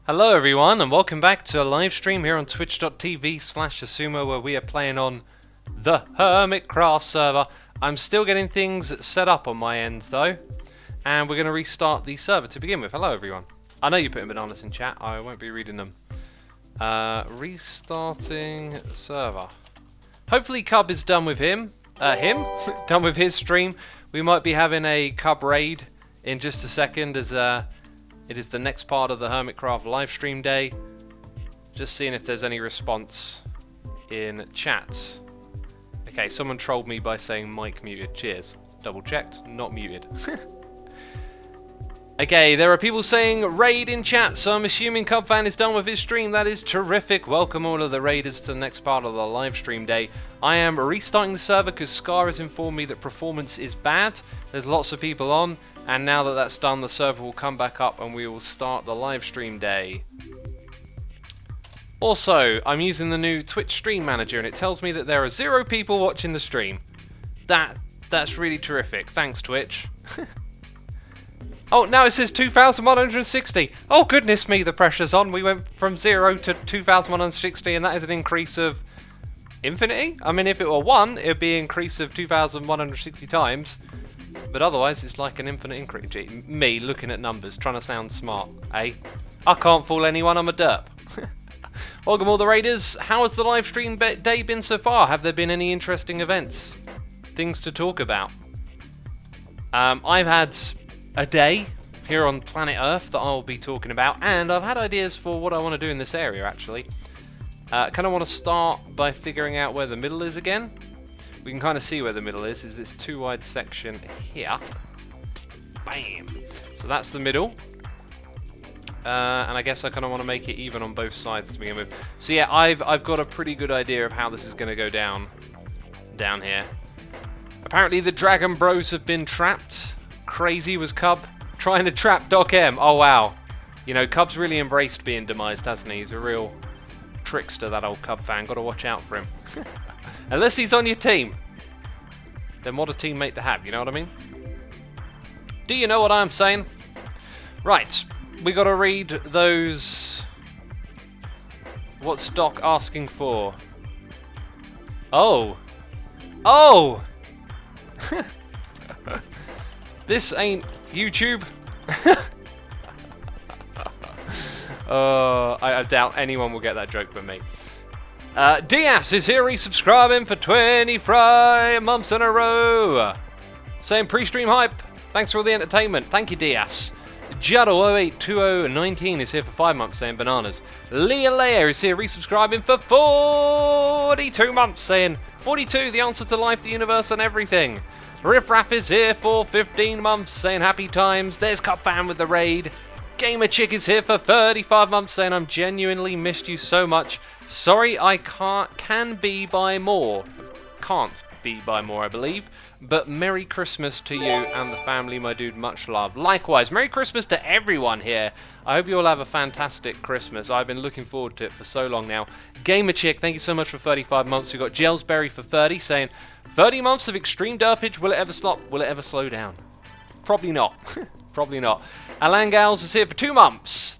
Hello everyone and welcome back to a live stream here on twitch.tv/Asumo where we are playing on the Hermitcraft server. I'm still getting things set up on my end though, and we're going to restart the server to begin with. Hello everyone. I know you're putting bananas in chat, I won't be reading them. Restarting server. Hopefully Cub is done with done with his stream. We might be having a Cub raid in just a second as it is the next part of the Hermitcraft live stream day. Just seeing if there's any response in chat. Okay, someone trolled me by saying mic muted. Cheers. Double checked, not muted. Okay, there are people saying raid in chat, so I'm assuming Cubfan is done with his stream. That is terrific. Welcome all of the raiders to the next part of the live stream day. I am restarting the server because Scar has informed me that performance is bad. There's lots of people on. And now that that's done, the server will come back up and we will start the live stream day. Also, I'm using the new Twitch Stream Manager and it tells me that there are 0 people watching the stream. That's really terrific. Thanks, Twitch. Oh, now it says 2,160. Oh, goodness me, the pressure's on. We went from 0 to 2,160 and that is an increase of infinity? I mean, if it were 1, it would be an increase of 2,160 times. But otherwise, it's like an infinite increase. Gee, me looking at numbers, trying to sound smart, eh? I can't fool anyone, I'm a derp. Welcome all the raiders. How has the live stream day been so far? Have there been any interesting events? Things to talk about? I've had a day here on planet Earth that I'll be talking about, and I've had ideas for what I want to do in this area, actually. Kind of want to start by figuring out where the middle is again. We can kind of see where the middle is this 2 wide section here. Bam! So that's the middle. And I guess I kind of want to make it even on both sides to begin with. So yeah, I've got a pretty good idea of how this is going to go down here. Apparently the Dragon Bros have been trapped. Crazy was Cub trying to trap Doc M. Oh wow. You know, Cub's really embraced being demised, hasn't he? He's a real trickster, that old Cub fan. Got to watch out for him. Unless he's on your team. Then what a teammate to have, you know what I mean? Do you know what I'm saying? Right, we got to read those... What's Doc asking for? Oh! Oh! This ain't YouTube. I doubt anyone will get that joke but me. Diaz is here resubscribing for 25 months in a row. Saying pre-stream hype. Thanks for all the entertainment. Thank you, Diaz. Juddle082019 is here for 5 months saying bananas. Leah Leia is here resubscribing for 42 months saying 42, the answer to life, the universe and everything. Riff Raff is here for 15 months saying happy times. There's Cupfan with the raid. Gamer Chick is here for 35 months saying I'm genuinely missed you so much. Sorry I can't be by more, I believe, but Merry Christmas to you and the family, my dude, much love. Likewise, Merry Christmas to everyone here. I hope you all have a fantastic Christmas. I've been looking forward to it for so long now. Gamer Chick, thank you so much for 35 months. We've got Jellsberry for 30 saying 30 months of extreme derpage, will it ever stop? Will it ever slow down? Probably not. Probably not. Alan Gals is here for 2 months.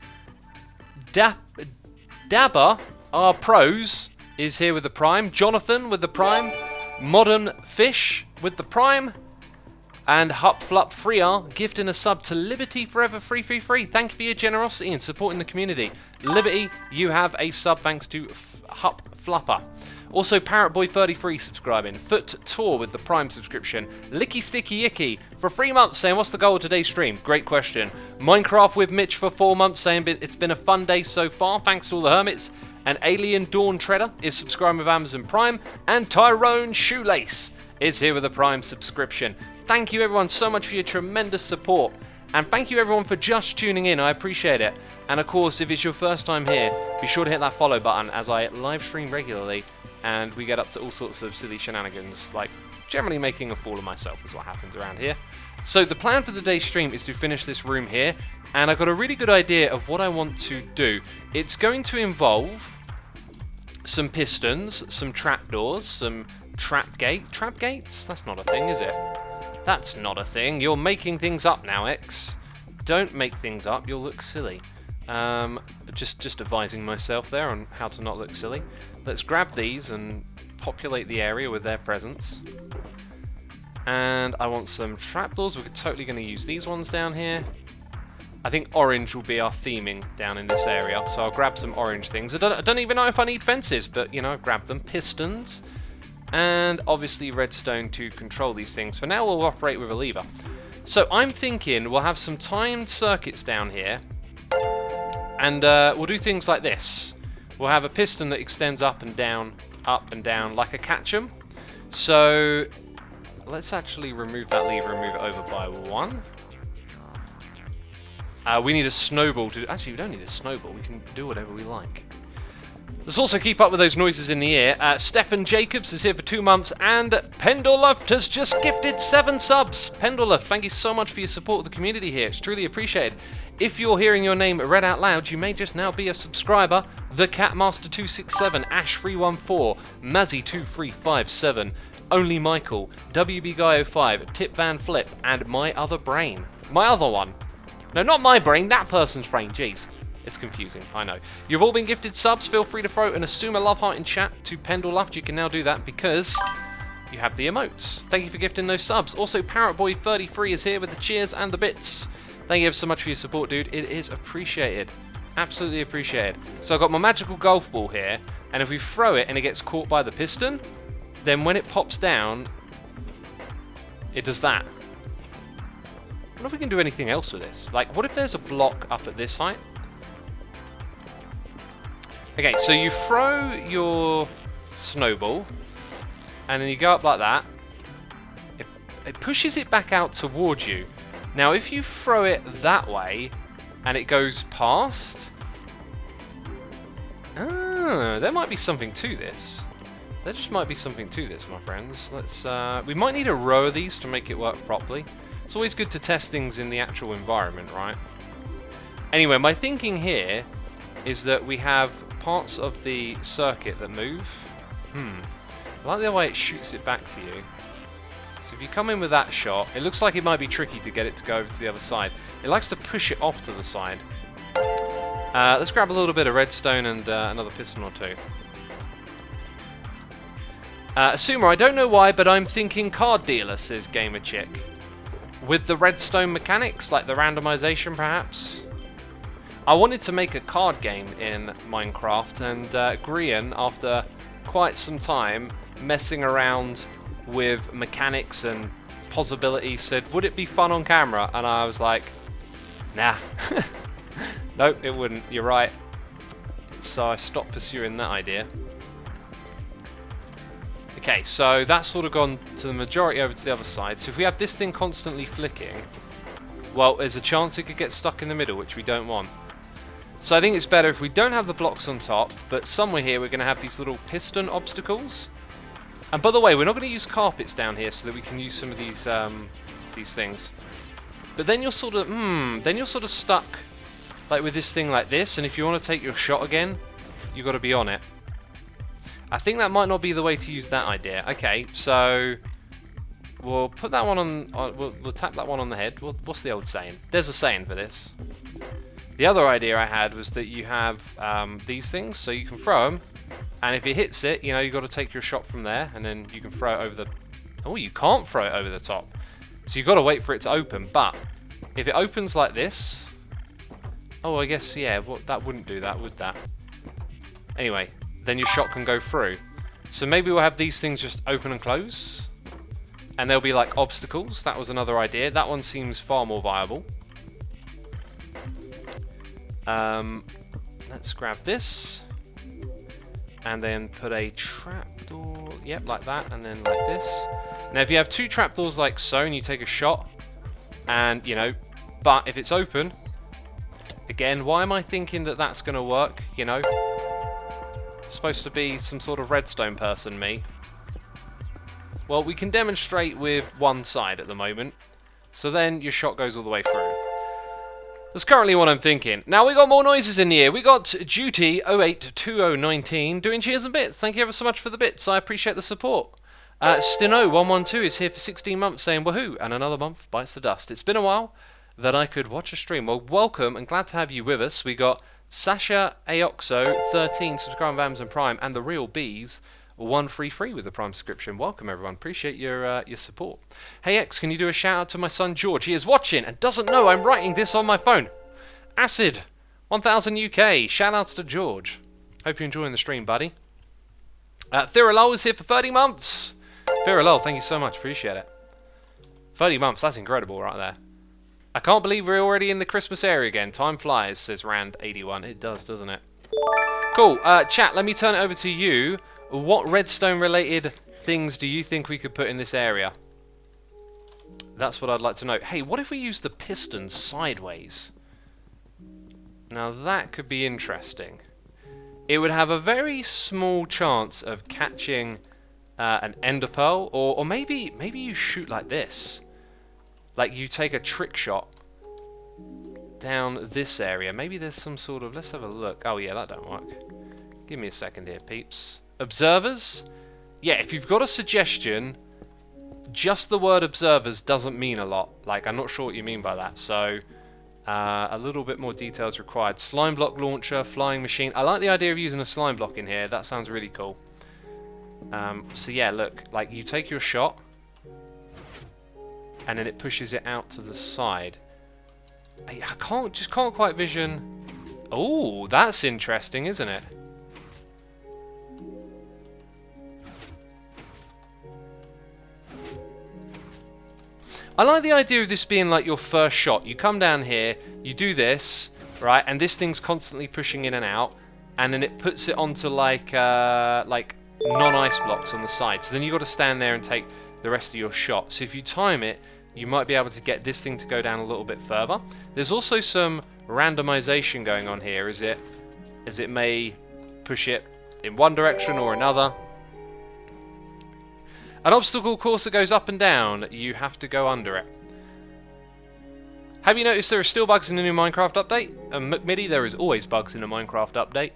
Dabba, our pros, is here with the Prime. Jonathan with the Prime. Modern Fish with the Prime. And Hup Flup Freer gifting a sub to Liberty Forever 333. Thank you for your generosity and supporting the community. Liberty, you have a sub thanks to Hup Flupper. Also, Parrotboy33 subscribing. Foot Tour with the Prime subscription. Licky Sticky Icky for 3 months saying, what's the goal of today's stream? Great question. Minecraft with Mitch for 4 months saying, it's been a fun day so far. Thanks to all the hermits. And Alien Dawn Treader is subscribing with Amazon Prime. And Tyrone Shoelace is here with a Prime subscription. Thank you everyone so much for your tremendous support. And thank you everyone for just tuning in. I appreciate it. And of course, if it's your first time here, be sure to hit that follow button as I live stream regularly. And we get up to all sorts of silly shenanigans, like generally making a fool of myself is what happens around here. So the plan for the day's stream is to finish this room here, and I've got a really good idea of what I want to do. It's going to involve some pistons, some trapdoors, some trap gates? That's not a thing, is it? That's not a thing. You're making things up now, X. Don't make things up, you'll look silly. Just advising myself there on how to not look silly. Let's grab these and populate the area with their presence. And I want some trapdoors. We're totally going to use these ones down here. I think orange will be our theming down in this area, so I'll grab some orange things. I don't even know if I need fences, but you know, grab them. Pistons, and obviously redstone to control these things. For now, we'll operate with a lever. So I'm thinking we'll have some timed circuits down here, and we'll do things like this. We'll have a piston that extends up and down, like a catch-em. So let's actually remove that lever and move it over by 1. We need a snowball to... Actually, we don't need a snowball. We can do whatever we like. Let's also keep up with those noises in the air. Stefan Jacobs is here for 2 months, and Pendleluft has just gifted 7 subs. Pendleluft, thank you so much for your support of the community here. It's truly appreciated. If you're hearing your name read out loud, you may just now be a subscriber. The Catmaster267, Ash314, Mazzy2357, Only Michael, WBGuy05, Tip Van Flip, and My Other Brain. My other one. No, not my brain, that person's brain, jeez. It's confusing, I know. You've all been gifted subs. Feel free to throw an assume a love heart in chat to Pendleluft. You can now do that because you have the emotes. Thank you for gifting those subs. Also, Parrotboy33 is here with the cheers and the bits. Thank you ever so much for your support, dude. It is appreciated. Absolutely appreciated. So I've got my magical golf ball here, and if we throw it and it gets caught by the piston, then when it pops down, it does that. I wonder if we can do anything else with this. Like, what if there's a block up at this height? Okay, so you throw your snowball, and then you go up like that. It pushes it back out towards you. Now, if you throw it that way, and it goes past... Ah, there might be something to this. There just might be something to this, my friends. Let's. We might need a row of these to make it work properly. It's always good to test things in the actual environment, right? Anyway, my thinking here is that we have parts of the circuit that move. I like the way it shoots it back to you. So if you come in with that shot, it looks like it might be tricky to get it to go over to the other side. It likes to push it off to the side. Let's grab a little bit of redstone and another piston or 2. Sumer, I don't know why, but I'm thinking card dealer, says Gamer Chick. With the redstone mechanics, like the randomization perhaps. I wanted to make a card game in Minecraft, and Grian, after quite some time messing around with mechanics and possibilities, said, would it be fun on camera? And I was like, nah. Nope, it wouldn't, you're right. So I stopped pursuing that idea. Okay, so that's sort of gone to the majority over to the other side. So if we have this thing constantly flicking, well, there's a chance it could get stuck in the middle, which we don't want. So I think it's better if we don't have the blocks on top, but somewhere here we're going to have these little piston obstacles. And by the way, we're not going to use carpets down here so that we can use some of these things. But then you're sort of stuck like with this thing like this, and if you want to take your shot again, you've got to be on it. I think that might not be the way to use that idea. Okay, so we'll put that one on. We'll tap that one on the head. What's the old saying? There's a saying for this. The other idea I had was that you have these things, so you can throw them, and if it hits it, you know, you've got to take your shot from there, and then you can throw it over the... Oh, you can't throw it over the top. So you've got to wait for it to open, but if it opens like this... Oh, I guess, yeah, well, that wouldn't do that, would that? Anyway, then your shot can go through. So maybe we'll have these things just open and close, and they'll be like obstacles. That was another idea. That one seems far more viable. Let's grab this and then put a trapdoor, yep, like that, and then like this. Now if you have 2 trapdoors like so and you take a shot, and you know, but if it's open, again, why am I thinking that that's going to work, you know? It's supposed to be some sort of redstone person, me. Well, we can demonstrate with one side at the moment, so then your shot goes all the way through. That's currently what I'm thinking. Now we got more noises in the air. We got Duty 082019 doing cheers and bits. Thank you ever so much for the bits. I appreciate the support. Stino112 is here for 16 months saying woohoo, and another month bites the dust. It's been a while. that I could watch a stream. Well, welcome and glad to have you with us. We got Sasha Aoxo, 13, subscribing with Amazon Prime, and the Real Bees, 133 with the Prime subscription. Welcome, everyone. Appreciate your support. Hey, X, can you do a shout out to my son George? He is watching and doesn't know I'm writing this on my phone. Acid, 1000 UK. Shout outs to George. Hope you're enjoying the stream, buddy. Thiralol is here for 30 months. Thiralol, thank you so much. Appreciate it. 30 months, that's incredible right there. I can't believe we're already in the Christmas area again. Time flies, says Rand81. It does, doesn't it? Cool. Chat, let me turn it over to you. What redstone-related things do you think we could put in this area? That's what I'd like to know. Hey, what if we use the pistons sideways? Now, that could be interesting. It would have a very small chance of catching an ender pearl, or maybe you shoot like this. Like you take a trick shot down this area. Maybe there's some sort of... Let's have a look. Oh yeah, that don't work. Give me a second here, peeps. Observers? Yeah, if you've got a suggestion, just the word observers doesn't mean a lot. Like, I'm not sure what you mean by that. So, a little bit more details required. Slime block launcher, flying machine. I like the idea of using a slime block in here. That sounds really cool. So yeah, look. Like, you take your shot, and then it pushes it out to the side. I just can't quite vision... Oh, that's interesting, isn't it? I like the idea of this being like your first shot. You come down here, you do this, right, and this thing's constantly pushing in and out, and then it puts it onto like non-ice blocks on the side. So then you've got to stand there and take the rest of your shot. So if you time it, you might be able to get this thing to go down a little bit further. There's also some randomization going on here, as it may push it in one direction or another. An obstacle course that goes up and down, you have to go under it. Have you noticed there are still bugs in the new Minecraft update? McMiddy, there is always bugs in the Minecraft update.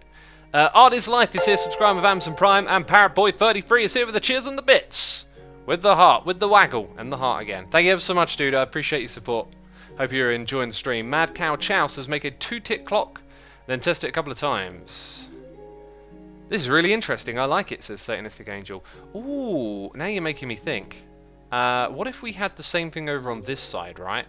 Art is Life is here, subscribing with Amazon Prime, and Parrotboy33 is here with the cheers and the bits. With the heart, with the waggle, and the heart again. Thank you ever so much, dude. I appreciate your support. Hope you're enjoying the stream. Mad Cow Chow says make a 2-tick clock, then test it a couple of times. This is really interesting. I like it, says Satanistic Angel. Ooh, now you're making me think. What if we had the same thing over on this side, right?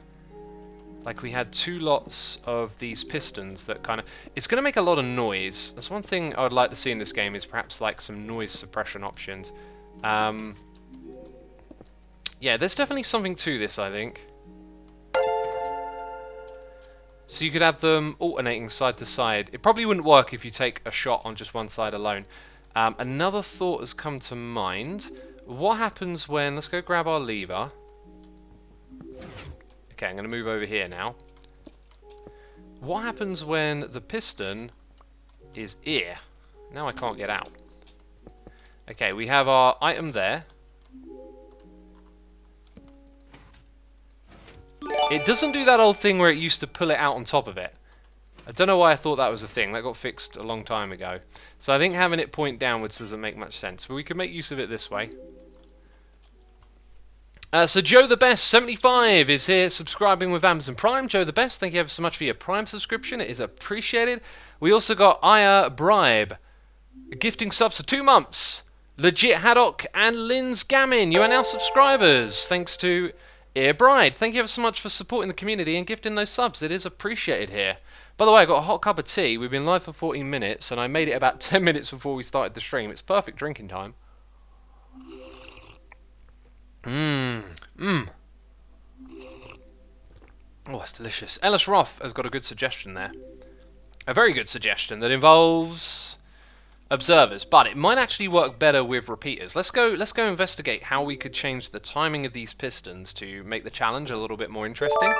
Like we had 2 lots of these pistons that kind of... It's going to make a lot of noise. That's one thing I would like to see in this game, is perhaps like some noise suppression options. Yeah, there's definitely something to this, I think. So you could have them alternating side to side. It probably wouldn't work if you take a shot on just one side alone. Another thought has come to mind. What happens when... Let's go grab our lever. Okay, I'm going to move over here now. What happens when the piston is here? Now I can't get out. Okay, we have our item there. It doesn't do that old thing where it used to pull it out on top of it. I don't know why I thought that was a thing. That got fixed a long time ago. So I think having it point downwards doesn't make much sense. But we can make use of it this way. So Joe the Best 75 is here, subscribing with Amazon Prime. Joe the Best, thank you ever so much for your Prime subscription. It is appreciated. We also got Aya Bribe, gifting subs for 2 months. Legit Haddock and Lynn's Gammon, you are now subscribers. Thanks to Ear Bride. Thank you ever so much for supporting the community and gifting those subs. It is appreciated here. By the way, I got a hot cup of tea. We've been live for 14 minutes, and I made it about 10 minutes before we started the stream. It's perfect drinking time. Oh, it's delicious. Ellis Roth has got a good suggestion there. A very good suggestion that involves observers, but it might actually work better with repeaters. Let's go investigate how we could change the timing of these pistons to make the challenge a little bit more interesting.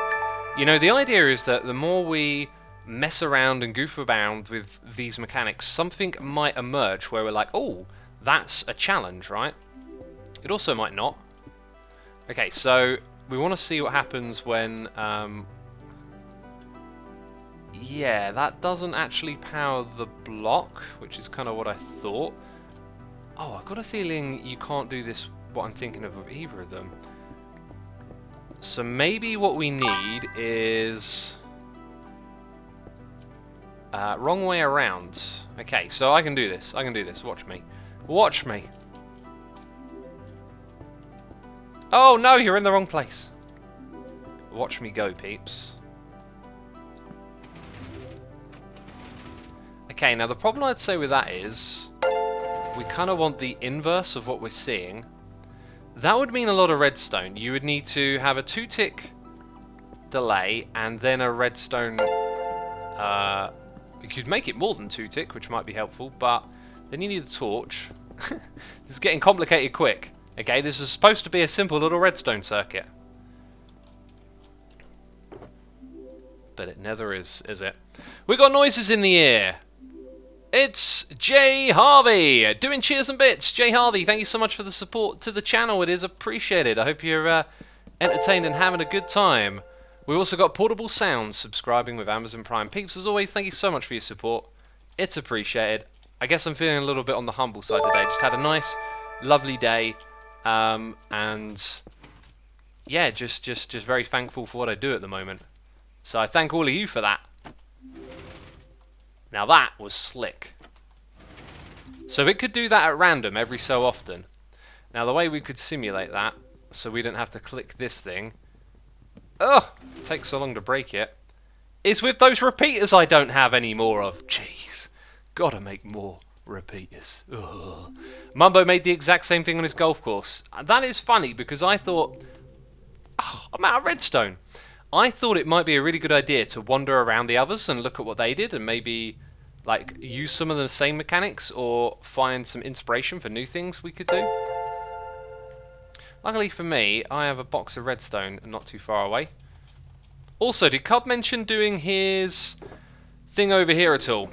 You know, the idea is that the more we mess around and goof around with these mechanics, something might emerge where we're like, oh, that's a challenge, right? It also might not. Okay, so we want to see what happens when... yeah, that doesn't actually power the block, which is kind of what I thought. Oh, I've got a feeling you can't do this, what I'm thinking of with either of them. So maybe what we need is... wrong way around. Okay, so I can do this. I can do this. Watch me. Watch me. Oh no, you're in the wrong place. Watch me go, peeps. Okay, now the problem I'd say with that is we kind of want the inverse of what we're seeing. That would mean a lot of redstone. You would need to have a 2-tick delay and then a redstone... you could make it more than 2-tick, which might be helpful, but then you need a torch. This is getting complicated quick. Okay, this is supposed to be a simple little redstone circuit. But it never is it? We got noises in the air. It's Jay Harvey doing cheers and bits. Jay Harvey, thank you so much for the support to the channel. It is appreciated. I hope you're entertained and having a good time. We've also got Portable Sounds subscribing with Amazon Prime. Peeps, as always, thank you so much for your support. It's appreciated. I guess I'm feeling a little bit on the humble side today. Just had a nice, lovely day. And yeah, just very thankful for what I do at the moment. So I thank all of you for that. Now that was slick. So it could do that at random every so often. Now the way we could simulate that, so we didn't have to click this thing. Oh, it takes so long to break it. Is with those repeaters I don't have any more of. Jeez, gotta make more repeaters. Ugh. Mumbo made the exact same thing on his golf course. That is funny because I thought, oh, I'm out of redstone. I thought it might be a really good idea to wander around the others and look at what they did and maybe like use some of the same mechanics or find some inspiration for new things we could do. Luckily for me, I have a box of redstone not too far away. Also, did Cub mention doing his thing over here at all?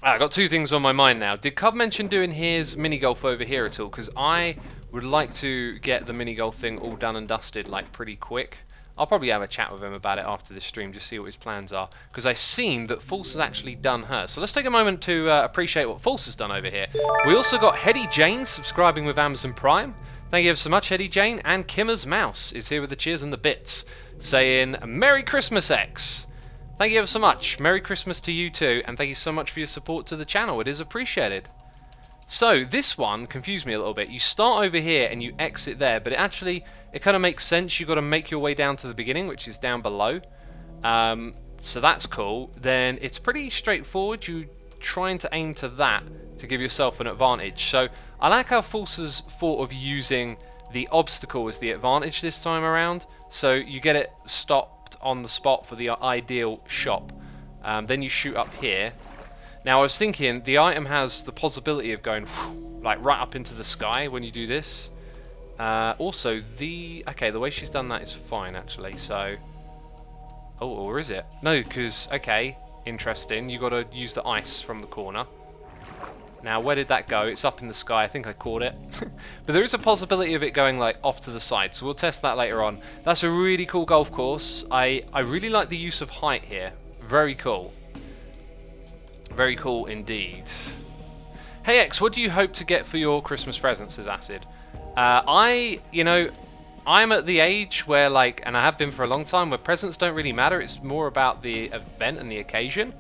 I got two things on my mind now. Did Cub mention doing his mini golf over here at all? Because I would like to get the mini golf thing all done and dusted like pretty quick. I'll probably have a chat with him about it after this stream, just see what his plans are. Because I've seen that False has actually done hers. So let's take a moment to appreciate what False has done over here. We also got Hetty Jane subscribing with Amazon Prime. Thank you ever so much, Hetty Jane. And Kimmer's Mouse is here with the cheers and the bits, saying, Merry Christmas, X. Thank you ever so much. Merry Christmas to you too. And thank you so much for your support to the channel. It is appreciated. So this one confused me a little bit. You start over here and you exit there, but it kind of makes sense. You've got to make your way down to the beginning, which is down below. So that's cool. Then it's pretty straightforward. You trying to aim to that to give yourself an advantage. So I like how False's thought of using the obstacle as the advantage this time around. So you get it stopped on the spot for the ideal shot. Then you shoot up here. Now I was thinking the item has the possibility of going like right up into the sky when you do this. Also the way she's done that is fine actually. So or is it? No, because okay, interesting. You got to use the ice from the corner. Now where did that go? It's up in the sky. I think I caught it. But there is a possibility of it going like off to the side. So we'll test that later on. That's a really cool golf course. I really like the use of height here. Very cool. Very cool indeed. Hey X, what do you hope to get for your Christmas presents, says Acid? I'm at the age where and I have been for a long time, where presents don't really matter. It's more about the event and the occasion.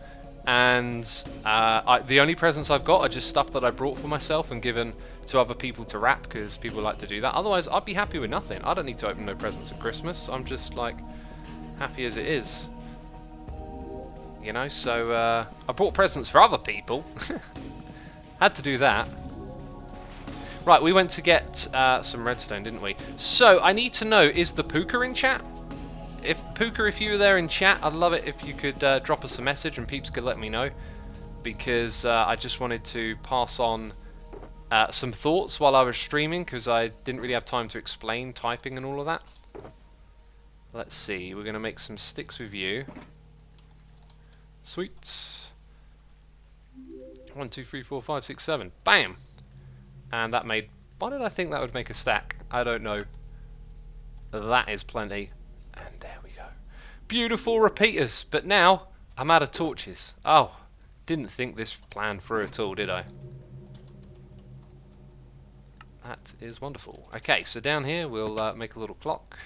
And the only presents I've got are just stuff that I brought for myself and given to other people to wrap because people like to do that. Otherwise, I'd be happy with nothing. I don't need to open no presents at Christmas. I'm just happy as it is. You know, so I brought presents for other people. Had to do that. Right, we went to get some redstone, didn't we? So I need to know, is the Puka in chat? If you were there in chat, I'd love it if you could drop us a message and peeps could let me know. Because I just wanted to pass on some thoughts while I was streaming, because I didn't really have time to explain typing and all of that. Let's see, we're going to make some sticks with you. Sweet. 1, 2, 3, 4, 5, 6, 7. Bam! And that made... Why did I think that would make a stack? I don't know. That is plenty. And there we go. Beautiful repeaters. But now, I'm out of torches. Oh, didn't think this plan through at all, did I? That is wonderful. Okay, so down here we'll make a little clock.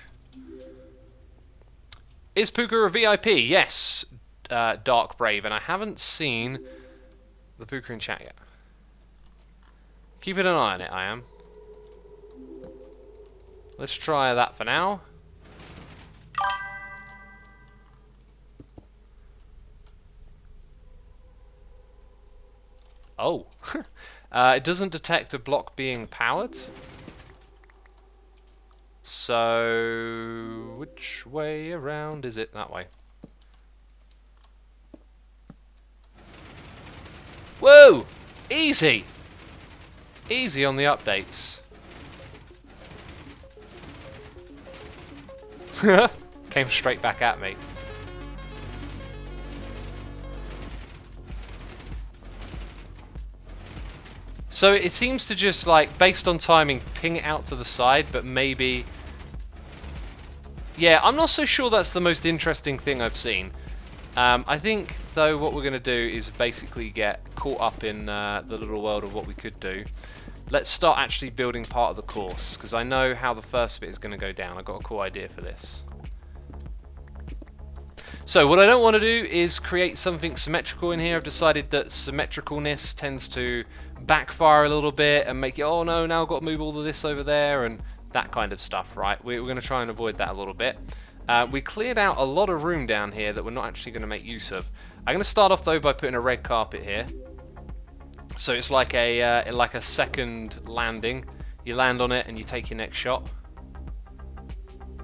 Is Puka a VIP? Yes, Dark Brave, and I haven't seen the Puka in chat yet. Keeping an eye on it, I am. Let's try that for now. Oh. It doesn't detect a block being powered. So, which way around is it? That way. Whoa! Easy! Easy on the updates. Came straight back at me. So it seems to just, like, based on timing, ping it out to the side, but maybe... Yeah, I'm not so sure that's the most interesting thing I've seen. I think, though, what we're going to do is basically get caught up in the little world of what we could do. Let's start actually building part of the course, because I know how the first bit is going to go down. I've got a cool idea for this. So what I don't want to do is create something symmetrical in here. I've decided that symmetricalness tends to backfire a little bit and make it, oh no, now I've got to move all of this over there and that kind of stuff, right? We're going to try and avoid that a little bit. We cleared out a lot of room down here that we're not actually going to make use of. I'm going to start off though by putting a red carpet here. So it's like a second landing. You land on it and you take your next shot.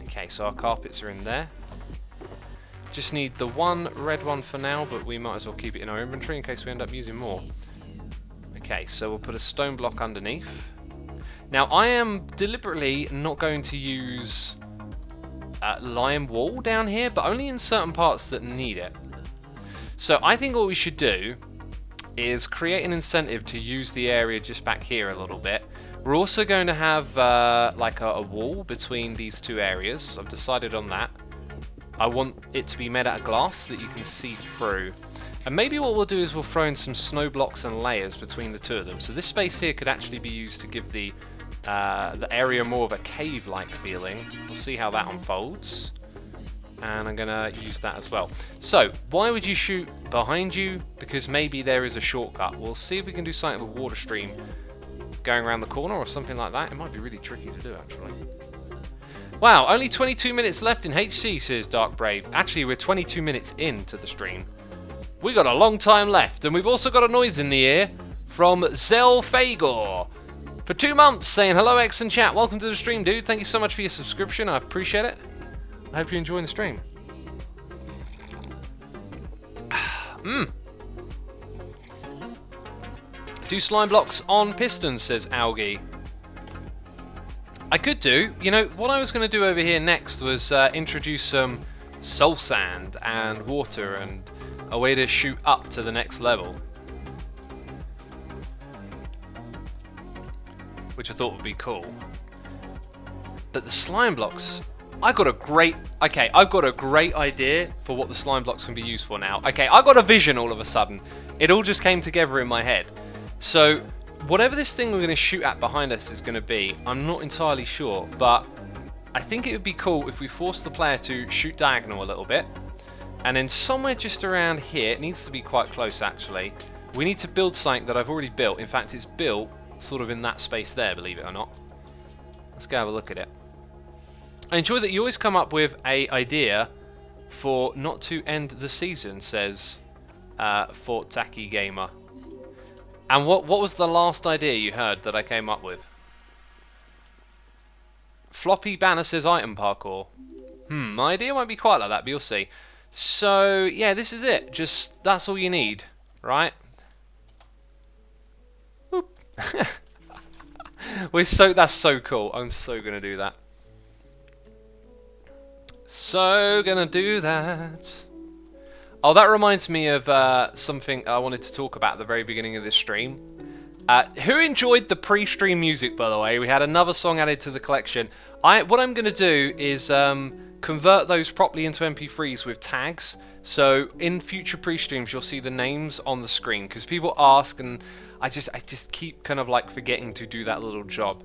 Okay, so our carpets are in there. Just need the one red one for now, but we might as well keep it in our inventory in case we end up using more. Okay, so we'll put a stone block underneath. Now I am deliberately not going to use lime wool down here, but only in certain parts that need it. So I think what we should do is create an incentive to use the area just back here a little bit. We're also going to have like a wall between these two areas. I've decided on that. I want it to be made out of glass that you can see through. And maybe what we'll do is we'll throw in some snow blocks and layers between the two of them. So this space here could actually be used to give the area more of a cave-like feeling. We'll see how that unfolds. And I'm going to use that as well. So, why would you shoot behind you? Because maybe there is a shortcut. We'll see if we can do something with water stream going around the corner or something like that. It might be really tricky to do, actually. Wow, only 22 minutes left in HC, says Dark Brave. Actually, we're 22 minutes into the stream. We got a long time left, and we've also got a noise in the ear from Zel Fagor for 2 months saying, hello, X and chat. Welcome to the stream, dude. Thank you so much for your subscription. I appreciate it. I hope you're enjoying the stream. Do slime blocks on pistons, says Algie. I could do. You know, what I was going to do over here next was introduce some soul sand and water and a way to shoot up to the next level. Which I thought would be cool. But the slime blocks... I've got a great idea for what the slime blocks can be used for now. Okay, I got a vision all of a sudden. It all just came together in my head. So, whatever this thing we're going to shoot at behind us is going to be, I'm not entirely sure, but I think it would be cool if we force the player to shoot diagonal a little bit. And then somewhere just around here, it needs to be quite close actually, we need to build something that I've already built. In fact, it's built sort of in that space there, believe it or not. Let's go have a look at it. I enjoy that you always come up with an idea for not to end the season, says Fort Tacky Gamer. And what was the last idea you heard that I came up with? Floppy Banner says item parkour. My idea won't be quite like that, but you'll see. So, yeah, this is it. Just, that's all you need, right? Whoop. That's so cool. I'm so going to do that. So gonna do that. Oh, that reminds me of something I wanted to talk about at the very beginning of this stream. Who enjoyed the pre-stream music, by the way? We had another song added to the collection. What I'm gonna do is convert those properly into MP3s with tags. So in future pre-streams, you'll see the names on the screen because people ask, and I just keep kind of like forgetting to do that little job.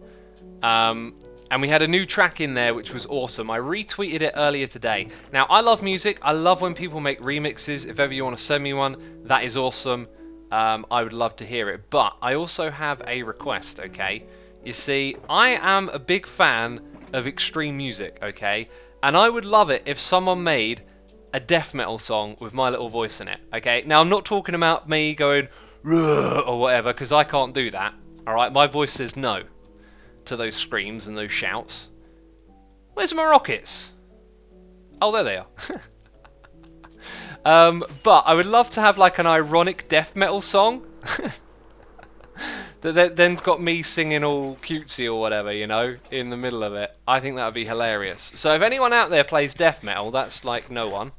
And we had a new track in there which was awesome. I retweeted it earlier today. Now, I love music. I love when people make remixes. If ever you want to send me one, that is awesome. I would love to hear it. But I also have a request, okay? You see, I am a big fan of extreme music, okay? And I would love it if someone made a death metal song with my little voice in it, okay? Now, I'm not talking about me going, "Ruh," or whatever, because I can't do that, alright? My voice says no to those screams and those shouts. Where's my rockets? Oh, there they are. But I would love to have like an ironic death metal song that then's got me singing all cutesy or whatever, you know, in the middle of it. I think that would be hilarious. So if anyone out there plays death metal, that's like no one.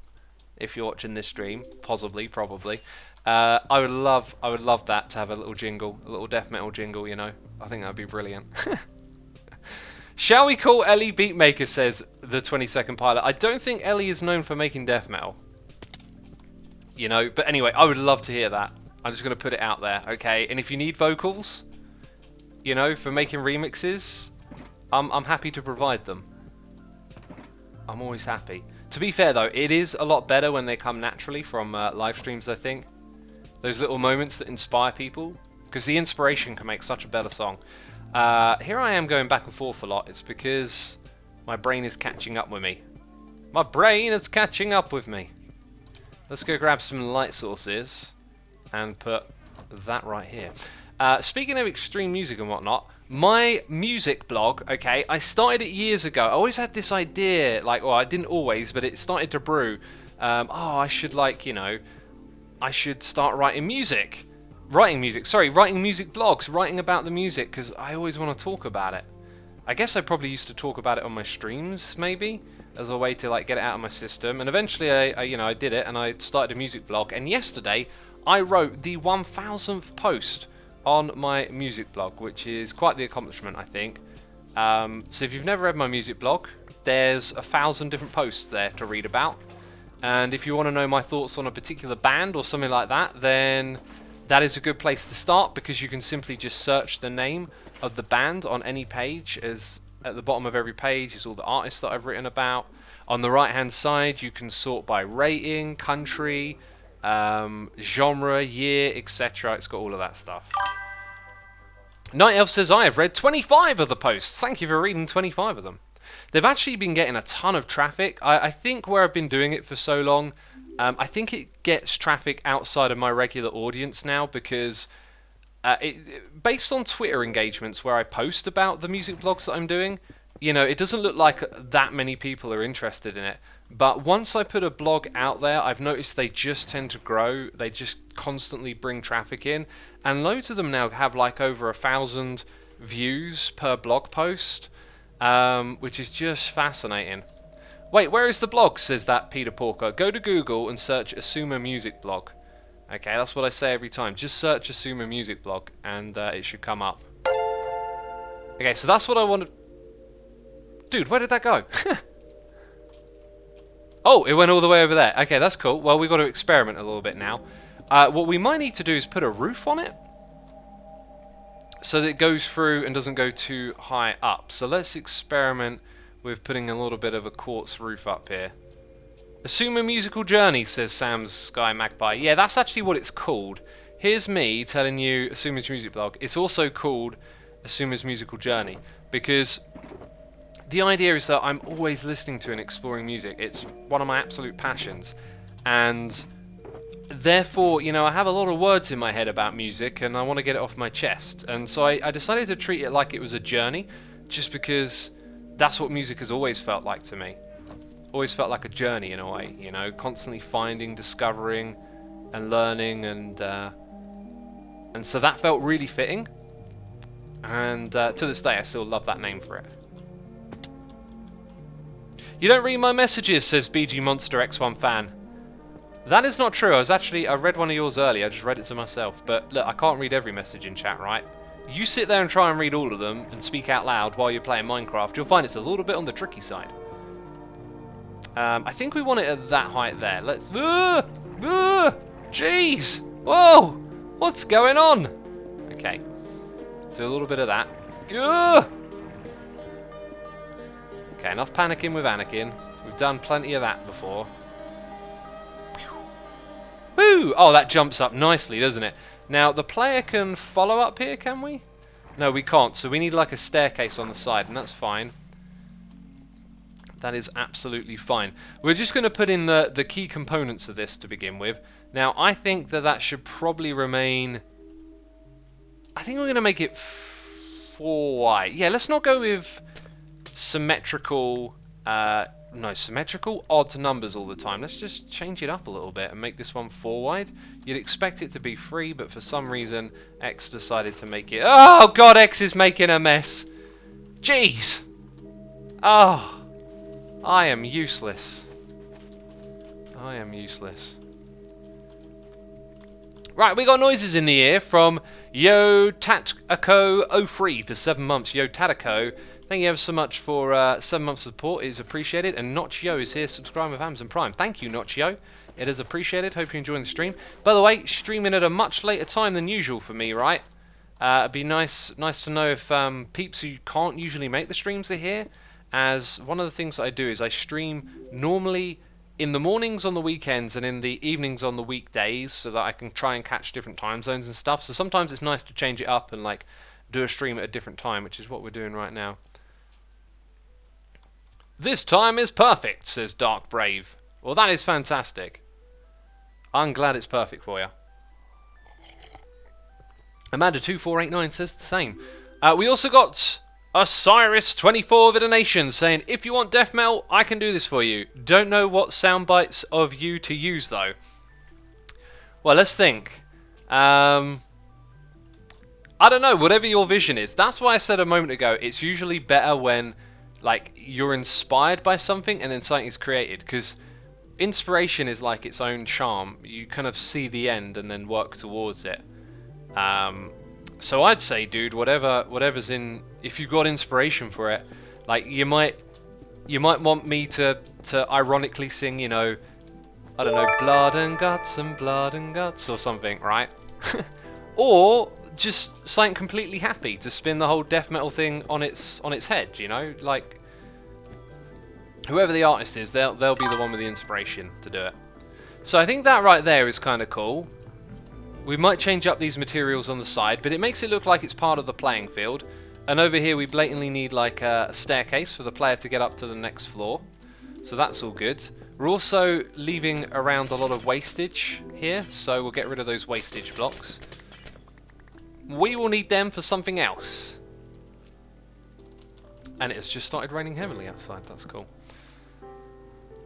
If you're watching this stream, possibly, probably. I would love that to have a little jingle, a little death metal jingle, you know. I think that would be brilliant. Shall we call Ellie Beatmaker, says the 20-second pilot. I don't think Ellie is known for making death metal. You know, but anyway, I would love to hear that. I'm just going to put it out there, okay? And if you need vocals, you know, for making remixes, I'm happy to provide them. I'm always happy. To be fair, though, it is a lot better when they come naturally from live streams, I think. Those little moments that inspire people. Because the inspiration can make such a better song. Here I am going back and forth a lot. It's because my brain is catching up with me. My brain is catching up with me. Let's go grab some light sources and put that right here. Speaking of extreme music and whatnot, my music blog, okay, I started it years ago. I always had this idea, like, well, I didn't always, but it started to brew. I should, like, you know, I should start writing music. Writing music blogs, writing about the music, because I always want to talk about it. I guess I probably used to talk about it on my streams, maybe, as a way to like get it out of my system. And eventually, I did it, and I started a music blog. And yesterday, I wrote the 1000th post on my music blog, which is quite the accomplishment, I think. So if you've never read my music blog, there's 1000 different posts there to read about. And if you want to know my thoughts on a particular band or something like that, then that is a good place to start, because you can simply just search the name of the band on any page. As at the bottom of every page is all the artists that I've written about. On the right hand side, you can sort by rating, country, genre, year, etc. It's got all of that stuff. Night Elf says, I have read 25 of the posts. Thank you for reading 25 of them. They've actually been getting a ton of traffic. I think where I've been doing it for so long, I think it gets traffic outside of my regular audience now, because based on Twitter engagements where I post about the music blogs that I'm doing, you know, it doesn't look like that many people are interested in it. But once I put a blog out there, I've noticed they just tend to grow. They just constantly bring traffic in. And loads of them now have like over 1,000 views per blog post, which is just fascinating. Wait, where is the blog, says that Peter Porker. Go to Google and search Asuma Music Blog. Okay, that's what I say every time. Just search Asuma Music Blog and it should come up. Okay, so that's what I wanted. Dude, where did that go? Oh, it went all the way over there. Okay, that's cool. Well, we've got to experiment a little bit now. What we might need to do is put a roof on it, so that it goes through and doesn't go too high up. So let's experiment with putting a little bit of a quartz roof up here. Assume a musical journey, says Sam's Sky Magpie. Yeah, that's actually what it's called. Here's me telling you Asuma's music blog. It's also called Asuma's musical journey, because the idea is that I'm always listening to and exploring music. It's one of my absolute passions. And therefore, you know, I have a lot of words in my head about music and I want to get it off my chest. And so I decided to treat it like it was a journey, just because that's what music has always felt like to me. Always felt like a journey in a way, you know, constantly finding, discovering and learning, and so that felt really fitting. And to this day I still love that name for it. You don't read my messages, says BG Monster X1 fan. That is not true. I read one of yours earlier. I just read it to myself. But look, I can't read every message in chat, right? You sit there and try and read all of them and speak out loud while you're playing Minecraft. You'll find it's a little bit on the tricky side. I think we want it at that height there. Let's... Jeez! Whoa! What's going on? Okay. Do a little bit of that. Okay, enough panicking with Anakin. We've done plenty of that before. Woo! Oh, that jumps up nicely, doesn't it? Now, the player can follow up here, can we? No, we can't, so we need like a staircase on the side, and that's fine. That is absolutely fine. We're just going to put in the key components of this to begin with. Now, I think that should probably remain... I think we're going to make it 4 wide. Yeah, let's not go with symmetrical... no, symmetrical odd numbers all the time. Let's just change it up a little bit and make this one 4 wide. You'd expect it to be 3, but for some reason, X decided to make it... Oh, God, X is making a mess. Jeez. Oh... I am useless. I am useless. Right, we got noises in the ear from Yo Tatako03 for 7 months. Yo Tatako, thank you ever so much for 7 months of support. It is appreciated. And Notch Yo is here subscribing with Amazon Prime. Thank you, Notch Yo. It is appreciated. Hope you're enjoying the stream. By the way, streaming at a much later time than usual for me, right? It'd be nice to know if peeps who can't usually make the streams are here. As one of the things that I do is I stream normally in the mornings on the weekends and in the evenings on the weekdays so that I can try and catch different time zones and stuff. So sometimes it's nice to change it up and like do a stream at a different time, which is what we're doing right now. This time is perfect, says Dark Brave. Well, that is fantastic. I'm glad it's perfect for you. Amanda2489 says the same. We also got... Osiris24 Vidination saying, if you want death metal, I can do this for you. Don't know what sound bites of you to use though. Well, let's think. I don't know, whatever your vision is. That's why I said a moment ago, it's usually better when like you're inspired by something and then something is created, because inspiration is like its own charm. You kind of see the end and then work towards it. So I'd say, dude, whatever's in, if you've got inspiration for it, like you might want me to ironically sing, you know, I don't know, blood and guts or something, right? Or just something completely happy to spin the whole death metal thing on its head, you know, like whoever the artist is, they'll be the one with the inspiration to do it. So I think that right there is kind of cool. We might change up these materials on the side, but it makes it look like it's part of the playing field. And over here we blatantly need like a staircase for the player to get up to the next floor. So that's all good. We're also leaving around a lot of wastage here, so we'll get rid of those wastage blocks. We will need them for something else. And it's just started raining heavily outside, that's cool.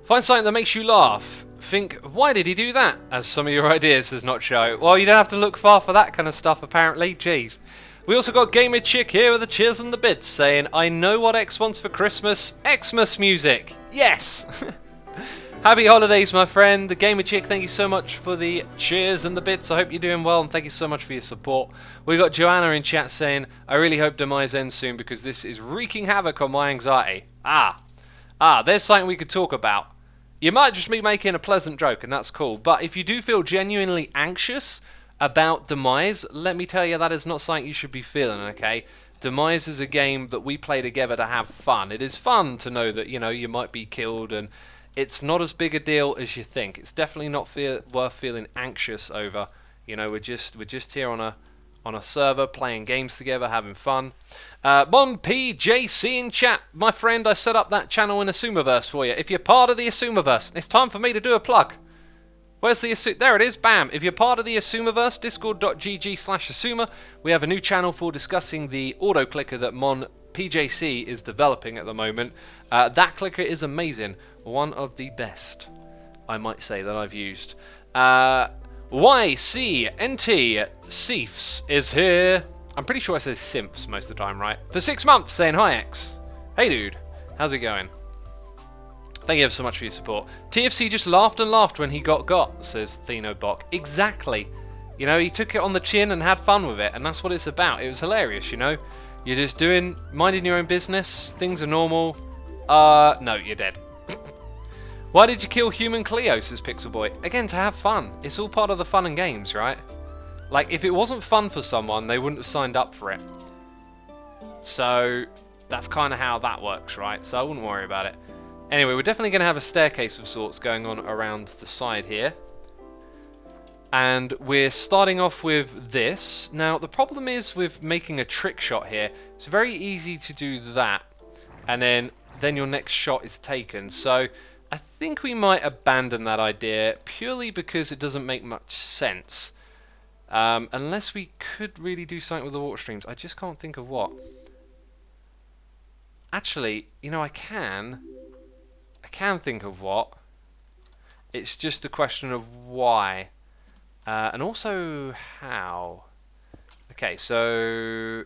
Find something that makes you laugh. Think, why did he do that? As some of your ideas does not show. Well, you don't have to look far for that kind of stuff, apparently. Jeez. We also got Gamer Chick here with the cheers and the bits saying, I know what X wants for Christmas. Xmas music. Yes. Happy holidays, my friend. The Gamer Chick, thank you so much for the cheers and the bits. I hope you're doing well, and thank you so much for your support. We got Joanna in chat saying, I really hope Demise ends soon because this is wreaking havoc on my anxiety. There's something we could talk about. You might just be making a pleasant joke, and that's cool. But if you do feel genuinely anxious about Demise, let me tell you that is not something you should be feeling, okay? Demise is a game that we play together to have fun. It is fun to know that, you know, you might be killed, and it's not as big a deal as you think. It's definitely not worth feeling anxious over. You know, we're just here on a server playing games together, having fun. Mon PJC in chat, my friend, I set up that channel in Asumaverse for you. If you're part of the Asumaverse, it's time for me to do a plug. Where's the there it is, bam. If you're part of the Asumaverse, discord.gg/Asuma, we have a new channel for discussing the auto clicker that Mon PJC is developing at the moment. That clicker is amazing. One of the best, I might say, that I've used. YCNT Seifs is here. I'm pretty sure I say Simps most of the time, right? For 6 months, saying hi, X. Hey, dude. How's it going? Thank you ever so much for your support. TFC just laughed and laughed when he got, says Thenobok. Exactly. You know, he took it on the chin and had fun with it, and that's what it's about. It was hilarious, you know? You're just minding your own business. Things are normal. No, you're dead. Why did you kill Human Cleo, says Pixelboy? Again, to have fun. It's all part of the fun and games, right? Like, if it wasn't fun for someone, they wouldn't have signed up for it. So, that's kind of how that works, right? So I wouldn't worry about it. Anyway, we're definitely going to have a staircase of sorts going on around the side here. And we're starting off with this. Now, the problem is with making a trick shot here. It's very easy to do that, and then your next shot is taken. So I think we might abandon that idea purely because it doesn't make much sense. Unless we could really do something with the water streams. I just can't think of what. Actually, you know, I can think of what. It's just a question of why. And also how. Okay, so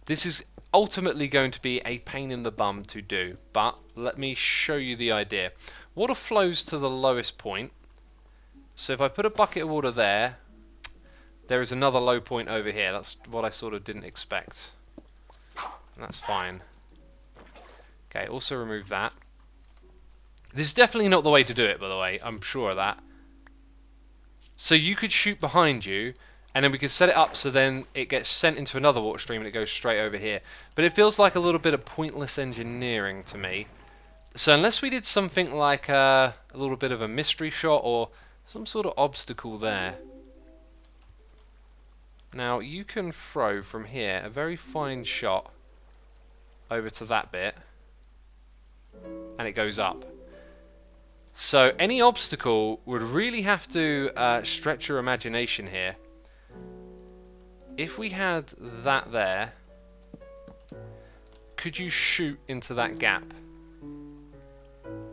this is ultimately going to be a pain in the bum to do, but let me show you the idea. Water flows to the lowest point, so if I put a bucket of water there, there is another low point over here. That's what I sort of didn't expect. And that's fine. Okay, also remove that. This is definitely not the way to do it, by the way. I'm sure of that. So you could shoot behind you, and then we could set it up so then it gets sent into another water stream and it goes straight over here. But it feels like a little bit of pointless engineering to me. So unless we did something like a little bit of a mystery shot or some sort of obstacle there. Now you can throw from here a very fine shot over to that bit, and it goes up. So any obstacle would really have to stretch your imagination here. If we had that there, could you shoot into that gap?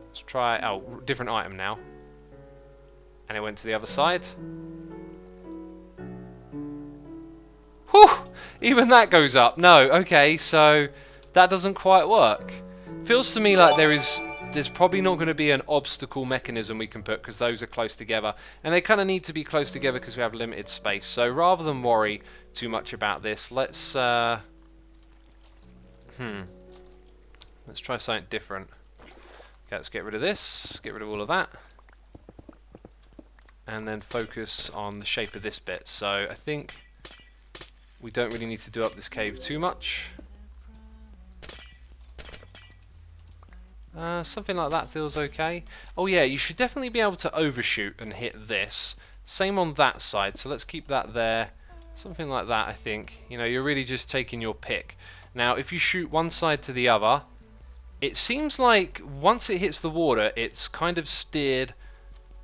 Let's try, oh, different item now. And it went to the other side. Whew! Even that goes up. No, okay, so that doesn't quite work. Feels to me like there's probably not going to be an obstacle mechanism we can put because those are close together, and they kind of need to be close together because we have limited space. So rather than worry too much about this, let's try something different. Okay, let's get rid of this, get rid of all of that, and then focus on the shape of this bit. So I think we don't really need to do up this cave too much. Something like that feels okay. Oh yeah, you should definitely be able to overshoot and hit this. Same on that side, so let's keep that there. Something like that, I think. You know, you're really just taking your pick. Now, if you shoot one side to the other, it seems like once it hits the water, it's kind of steered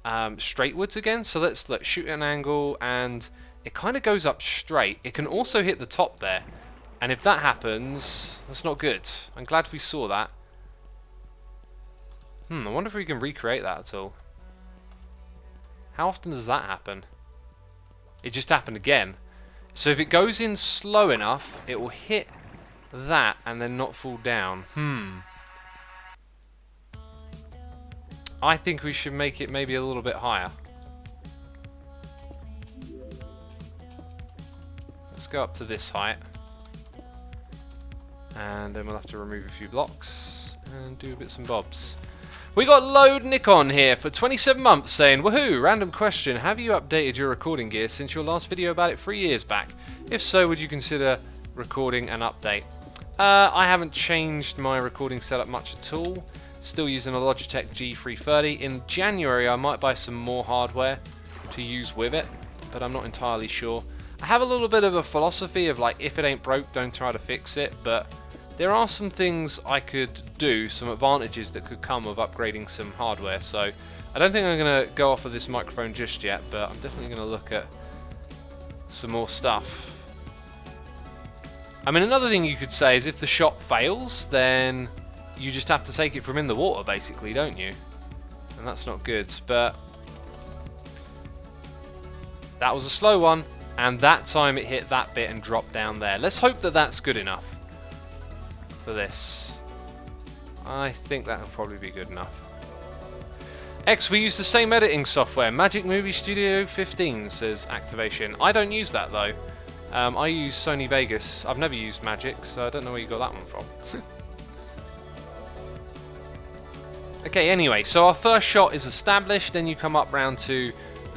straightwards again. So let's shoot at an angle, and it kind of goes up straight. It can also hit the top there, and if that happens, that's not good. I'm glad we saw that. I wonder if we can recreate that at all. How often does that happen? It just happened again. So if it goes in slow enough, it will hit that and then not fall down. I think we should make it maybe a little bit higher. Let's go up to this height. And then we'll have to remove a few blocks and do bits and bobs. We got Load Nikon here for 27 months saying, woohoo, random question, have you updated your recording gear since your last video about it 3 years back? If so, would you consider recording an update? I haven't changed my recording setup much at all. Still using a Logitech G330. In January, I might buy some more hardware to use with it, but I'm not entirely sure. I have a little bit of a philosophy of like, if it ain't broke, don't try to fix it, but there are some things I could do, some advantages that could come of upgrading some hardware, so I don't think I'm going to go off of this microphone just yet, but I'm definitely going to look at some more stuff. I mean, another thing you could say is if the shot fails, then you just have to take it from in the water, basically, don't you? And that's not good, but that was a slow one, and that time it hit that bit and dropped down there. Let's hope that that's good enough for this. I think that'll probably be good enough. X, we use the same editing software, Magic Movie Studio 15, says Activation. I don't use that though. I use Sony Vegas. I've never used Magic, so I don't know where you got that one from. Okay, anyway, so our first shot is established, then you come up round to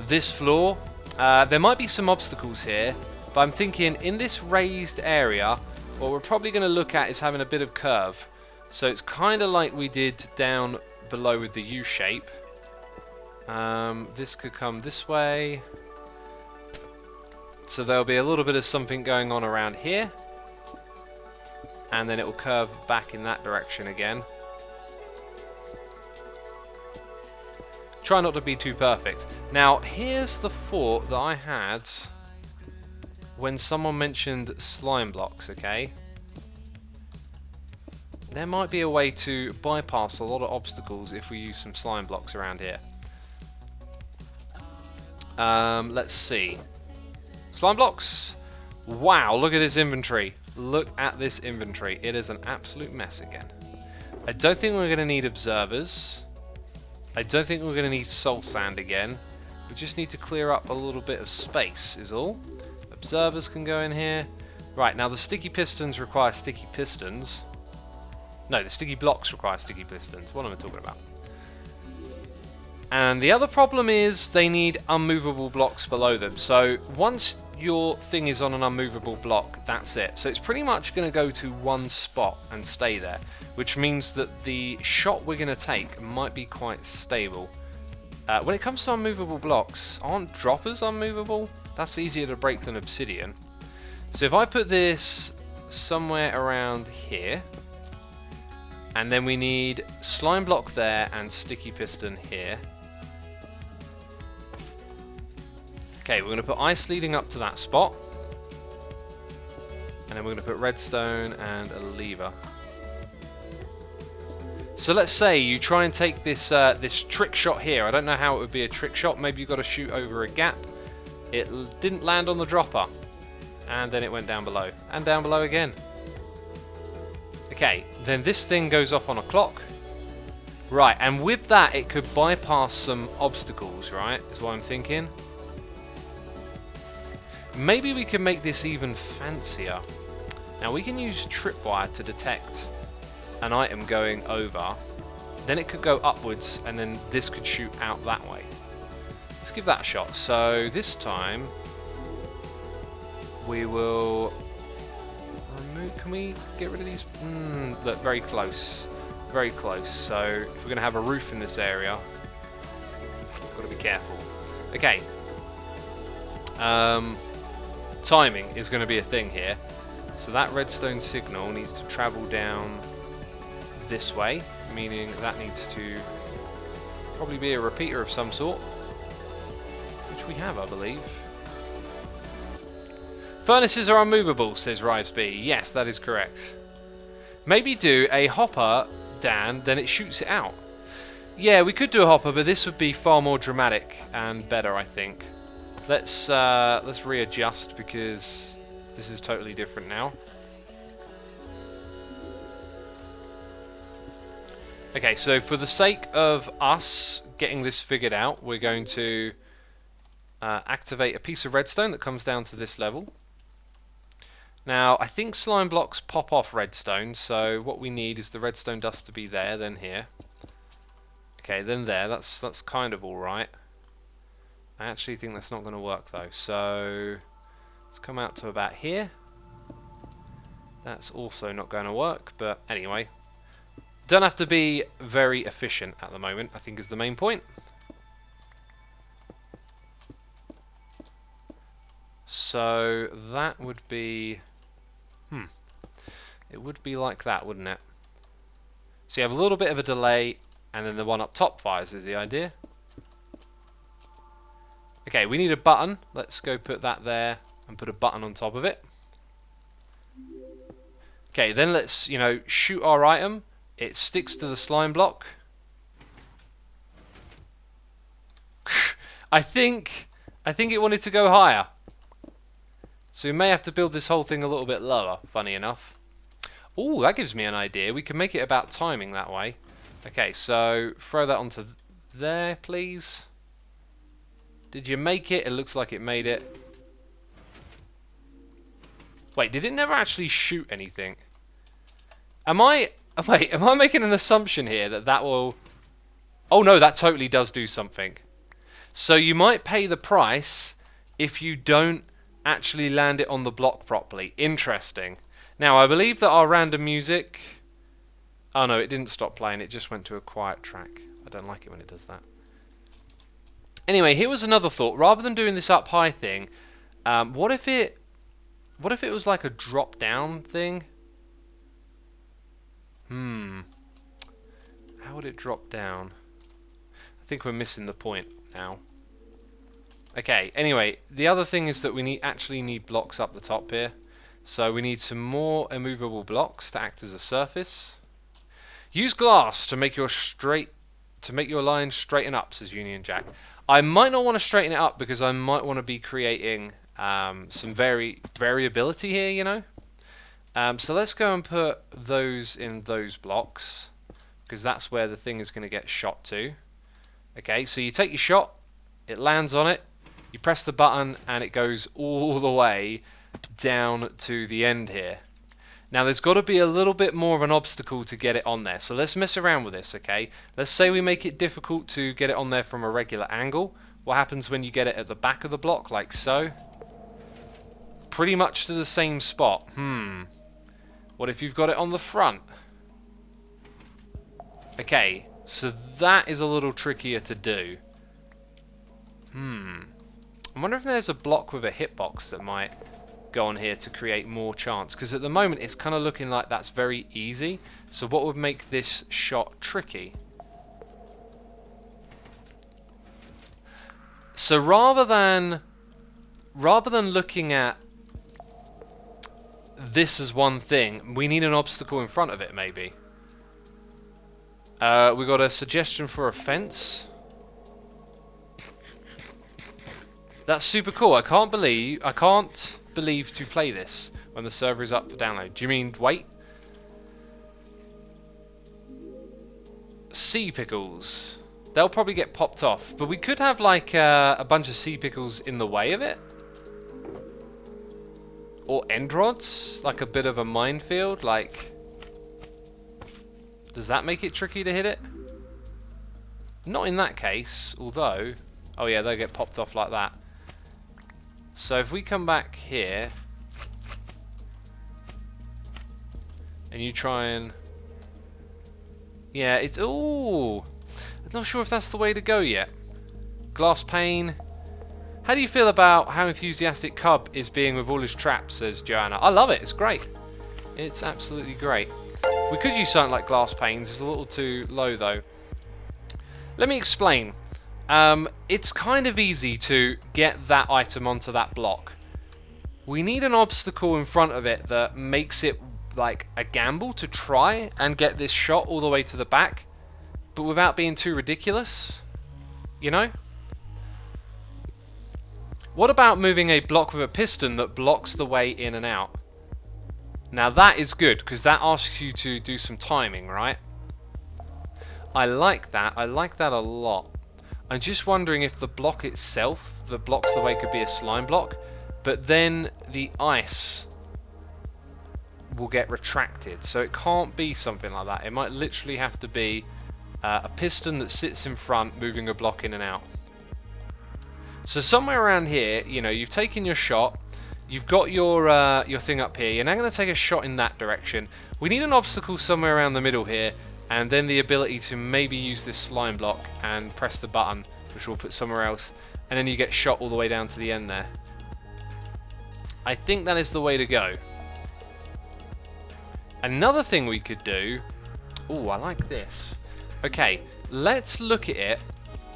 this floor. There might be some obstacles here, but I'm thinking in this raised area, what we're probably going to look at is having a bit of curve. So it's kind of like we did down below with the U shape. This could come this way. So there'll be a little bit of something going on around here. And then it will curve back in that direction again. Try not to be too perfect. Now, here's the thought that I had when someone mentioned slime blocks, okay? There might be a way to bypass a lot of obstacles if we use some slime blocks around here. Let's see. Slime blocks. Wow, look at this inventory. Look at this inventory. It is an absolute mess again. I don't think we're going to need observers. I don't think we're going to need soul sand again. We just need to clear up a little bit of space is all. Observers can go in here. Right, now the sticky pistons require sticky pistons. No, the sticky blocks require sticky pistons. What am I talking about? And the other problem is they need unmovable blocks below them. So once your thing is on an unmovable block, that's it. So it's pretty much going to go to one spot and stay there, which means that the shot we're going to take might be quite stable. When it comes to unmovable blocks, aren't droppers unmovable? That's easier to break than obsidian. So if I put this somewhere around here, and then we need slime block there and sticky piston here. Okay, we're going to put ice leading up to that spot. And then we're going to put redstone and a lever. So let's say you try and take this this trick shot here. I don't know how it would be a trick shot. Maybe you've got to shoot over a gap. It didn't land on the dropper. And then it went down below. And down below again. Okay, then this thing goes off on a clock. Right, and with that it could bypass some obstacles, right? Is what I'm thinking. Maybe we can make this even fancier. Now we can use tripwire to detect an item going over. Then it could go upwards and then this could shoot out that way. Let's give that a shot. So this time we will remove, can we get rid of these? Look, very close. Very close. So if we're going to have a roof in this area, got to be careful. Okay. Timing is going to be a thing here. So that redstone signal needs to travel down this way, meaning that needs to probably be a repeater of some sort, which we have, I believe. Furnaces are unmovable, says RiseB. Yes, that is correct. Maybe do a hopper, Dan, then it shoots it out. Yeah, we could do a hopper, but this would be far more dramatic and better, I think. Let's readjust because this is totally different now. Okay, so for the sake of us getting this figured out, we're going to activate a piece of redstone that comes down to this level. Now, I think slime blocks pop off redstone, so what we need is the redstone dust to be there, then here. Okay, then there. That's kind of alright. I actually think that's not going to work though, so let's come out to about here. That's also not going to work, but anyway. Don't have to be very efficient at the moment, I think is the main point. So that would be... It would be like that, wouldn't it? So you have a little bit of a delay, and then the one up top fires is the idea. Okay, we need a button. Let's go put that there and put a button on top of it. Okay, then let's, shoot our item. It sticks to the slime block. I think it wanted to go higher. So we may have to build this whole thing a little bit lower, funny enough. Oh, that gives me an idea. We can make it about timing that way. Okay, so throw that onto there, please. Did you make it? It looks like it made it. Wait, did it never actually shoot anything? Am I making an assumption here that will... Oh no, that totally does do something. So you might pay the price if you don't actually land it on the block properly. Interesting. Now, I believe that our random music... Oh no, it didn't stop playing, it just went to a quiet track. I don't like it when it does that. Anyway, here was another thought. Rather than doing this up high thing, what if it was like a drop down thing? How would it drop down? I think we're missing the point now. Okay, anyway, the other thing is that we actually need blocks up the top here. So we need some more immovable blocks to act as a surface. Use glass to make your line straighten up, says Union Jack. I might not want to straighten it up because I might want to be creating some variability here, you know. So let's go and put those in those blocks because that's where the thing is going to get shot to. Okay, so you take your shot, it lands on it, you press the button, and it goes all the way down to the end here. Now there's got to be a little bit more of an obstacle to get it on there, so let's mess around with this, okay? Let's say we make it difficult to get it on there from a regular angle. What happens when you get it at the back of the block, like so? Pretty much to the same spot. What if you've got it on the front? Okay, so that is a little trickier to do. I wonder if there's a block with a hitbox that might go on here to create more chance, because at the moment it's kind of looking like that's very easy. So what would make this shot tricky? So rather than looking at this as one thing, we need an obstacle in front of it, maybe. We got a suggestion for a fence. That's super cool. I can't believe to play this when the server is up for download. Do you mean wait? Sea pickles. They'll probably get popped off, but we could have like a bunch of sea pickles in the way of it. Or end rods, like a bit of a minefield, like... Does that make it tricky to hit it? Not in that case, although... Oh yeah, they'll get popped off like that. So if we come back here... And you try and... Yeah, it's... Ooh! I'm not sure if that's the way to go yet. Glass pane... How do you feel about how enthusiastic Cub is being with all his traps, says Joanna. I love it, it's great. It's absolutely great. We could use something like glass panes, it's a little too low though. Let me explain. It's kind of easy to get that item onto that block. We need an obstacle in front of it that makes it like a gamble to try and get this shot all the way to the back, but without being too ridiculous, you know? What about moving a block with a piston that blocks the way in and out? Now that is good, because that asks you to do some timing, right? I like that a lot. I'm just wondering if the block itself, the blocks the way could be a slime block, but then the ice will get retracted, so it can't be something like that. It might literally have to be a piston that sits in front moving a block in and out. So somewhere around here, you know, you've taken your shot, you've got your thing up here, you're now going to take a shot in that direction. We need an obstacle somewhere around the middle here, and then the ability to maybe use this slime block and press the button, which we'll put somewhere else, and then you get shot all the way down to the end there. I think that is the way to go. Another thing we could do... Oh, I like this. Okay, let's look at it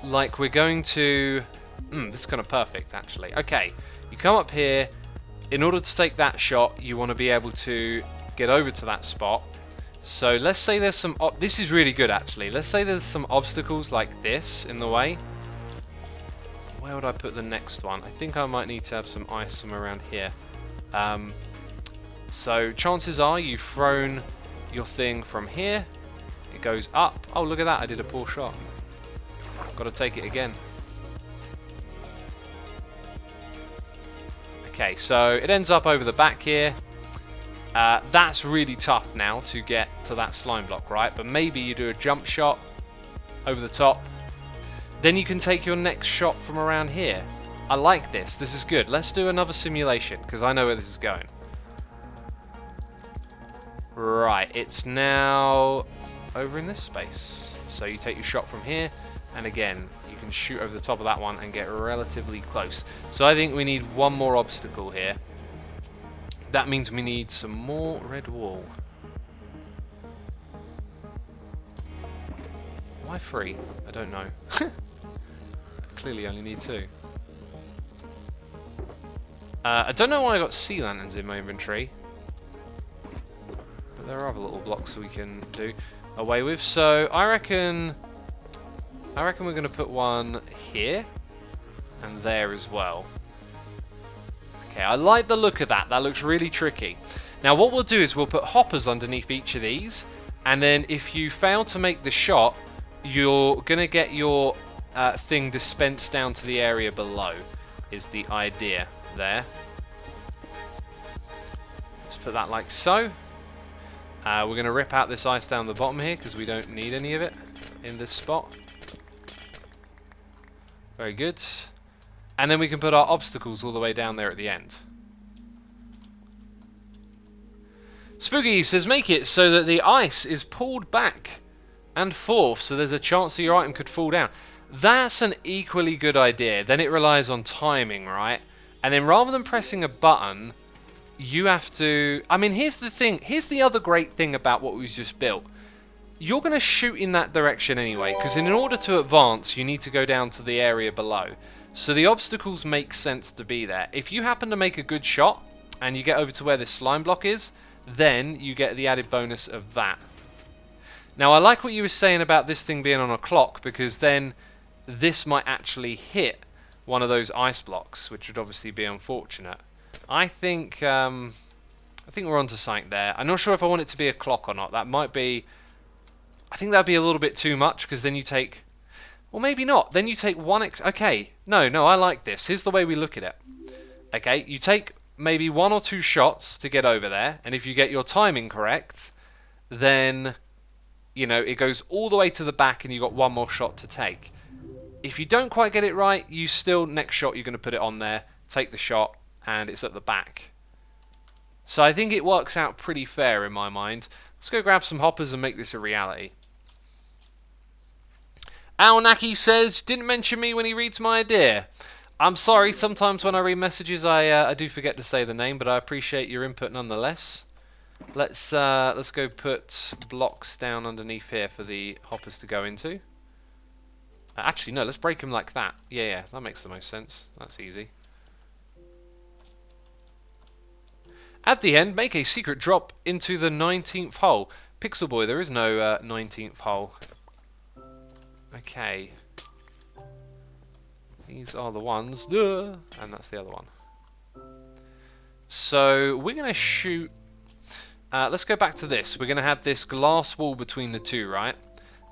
like we're going to... this is kind of perfect, actually. Okay, you come up here. In order to take that shot, you want to be able to get over to that spot. So let's say there's some... this is really good, actually. Let's say there's some obstacles like this in the way. Where would I put the next one? I think I might need to have some ice somewhere around here. So chances are you've thrown your thing from here. It goes up. Oh, look at that. I did a poor shot. Got to take it again. Okay, so it ends up over the back here. That's really tough now to get to that slime block, right? But maybe you do a jump shot over the top. Then you can take your next shot from around here. I like this. This is good. Let's do another simulation, because I know where this is going. Right, it's now over in this space. So you take your shot from here, and again, you can shoot over the top of that one and get relatively close. So I think we need one more obstacle here. That means we need some more red wool. Why 3? I don't know. Clearly only need 2. I don't know why I got sea lanterns in my inventory. But there are other little blocks we can do away with. So I reckon we're going to put one here and there as well. Okay, I like the look of that. That looks really tricky. Now what we'll do is we'll put hoppers underneath each of these, and then if you fail to make the shot, you're going to get your thing dispensed down to the area below, is the idea there. Let's put that like so. We're going to rip out this ice down the bottom here because we don't need any of it in this spot. Very good. And then we can put our obstacles all the way down there at the end. Spooky says make it so that the ice is pulled back and forth so there's a chance that your item could fall down. That's an equally good idea. Then it relies on timing, right? And then rather than pressing a button, you have to... I mean, here's the thing. Here's the other great thing about what we've just built. You're going to shoot in that direction anyway, because in order to advance, you need to go down to the area below. So the obstacles make sense to be there. If you happen to make a good shot, and you get over to where this slime block is, then you get the added bonus of that. Now, I like what you were saying about this thing being on a clock, because then this might actually hit one of those ice blocks, which would obviously be unfortunate. I think we're onto something there. I'm not sure if I want it to be a clock or not. That might be... I think that'd be a little bit too much, because then you take... Well, maybe not. Then you take one... Okay, no, I like this. Here's the way we look at it. Okay, you take maybe 1 or 2 shots to get over there, and if you get your timing correct, then, you know, it goes all the way to the back and you've got 1 more shot to take. If you don't quite get it right, you still, next shot, you're going to put it on there, take the shot, and it's at the back. So I think it works out pretty fair in my mind. Let's go grab some hoppers and make this a reality. Alnaki says, didn't mention me when he reads my idea. I'm sorry, sometimes when I read messages I do forget to say the name, but I appreciate your input nonetheless. Let's go put blocks down underneath here for the hoppers to go into. Actually, no, let's break them like that. Yeah, that makes the most sense. That's easy. At the end, make a secret drop into the 19th hole. Pixel Boy, there is no 19th hole. Okay. These are the ones. Duh, and that's the other one. So, we're going to shoot... let's go back to this. We're going to have this glass wall between the two, right?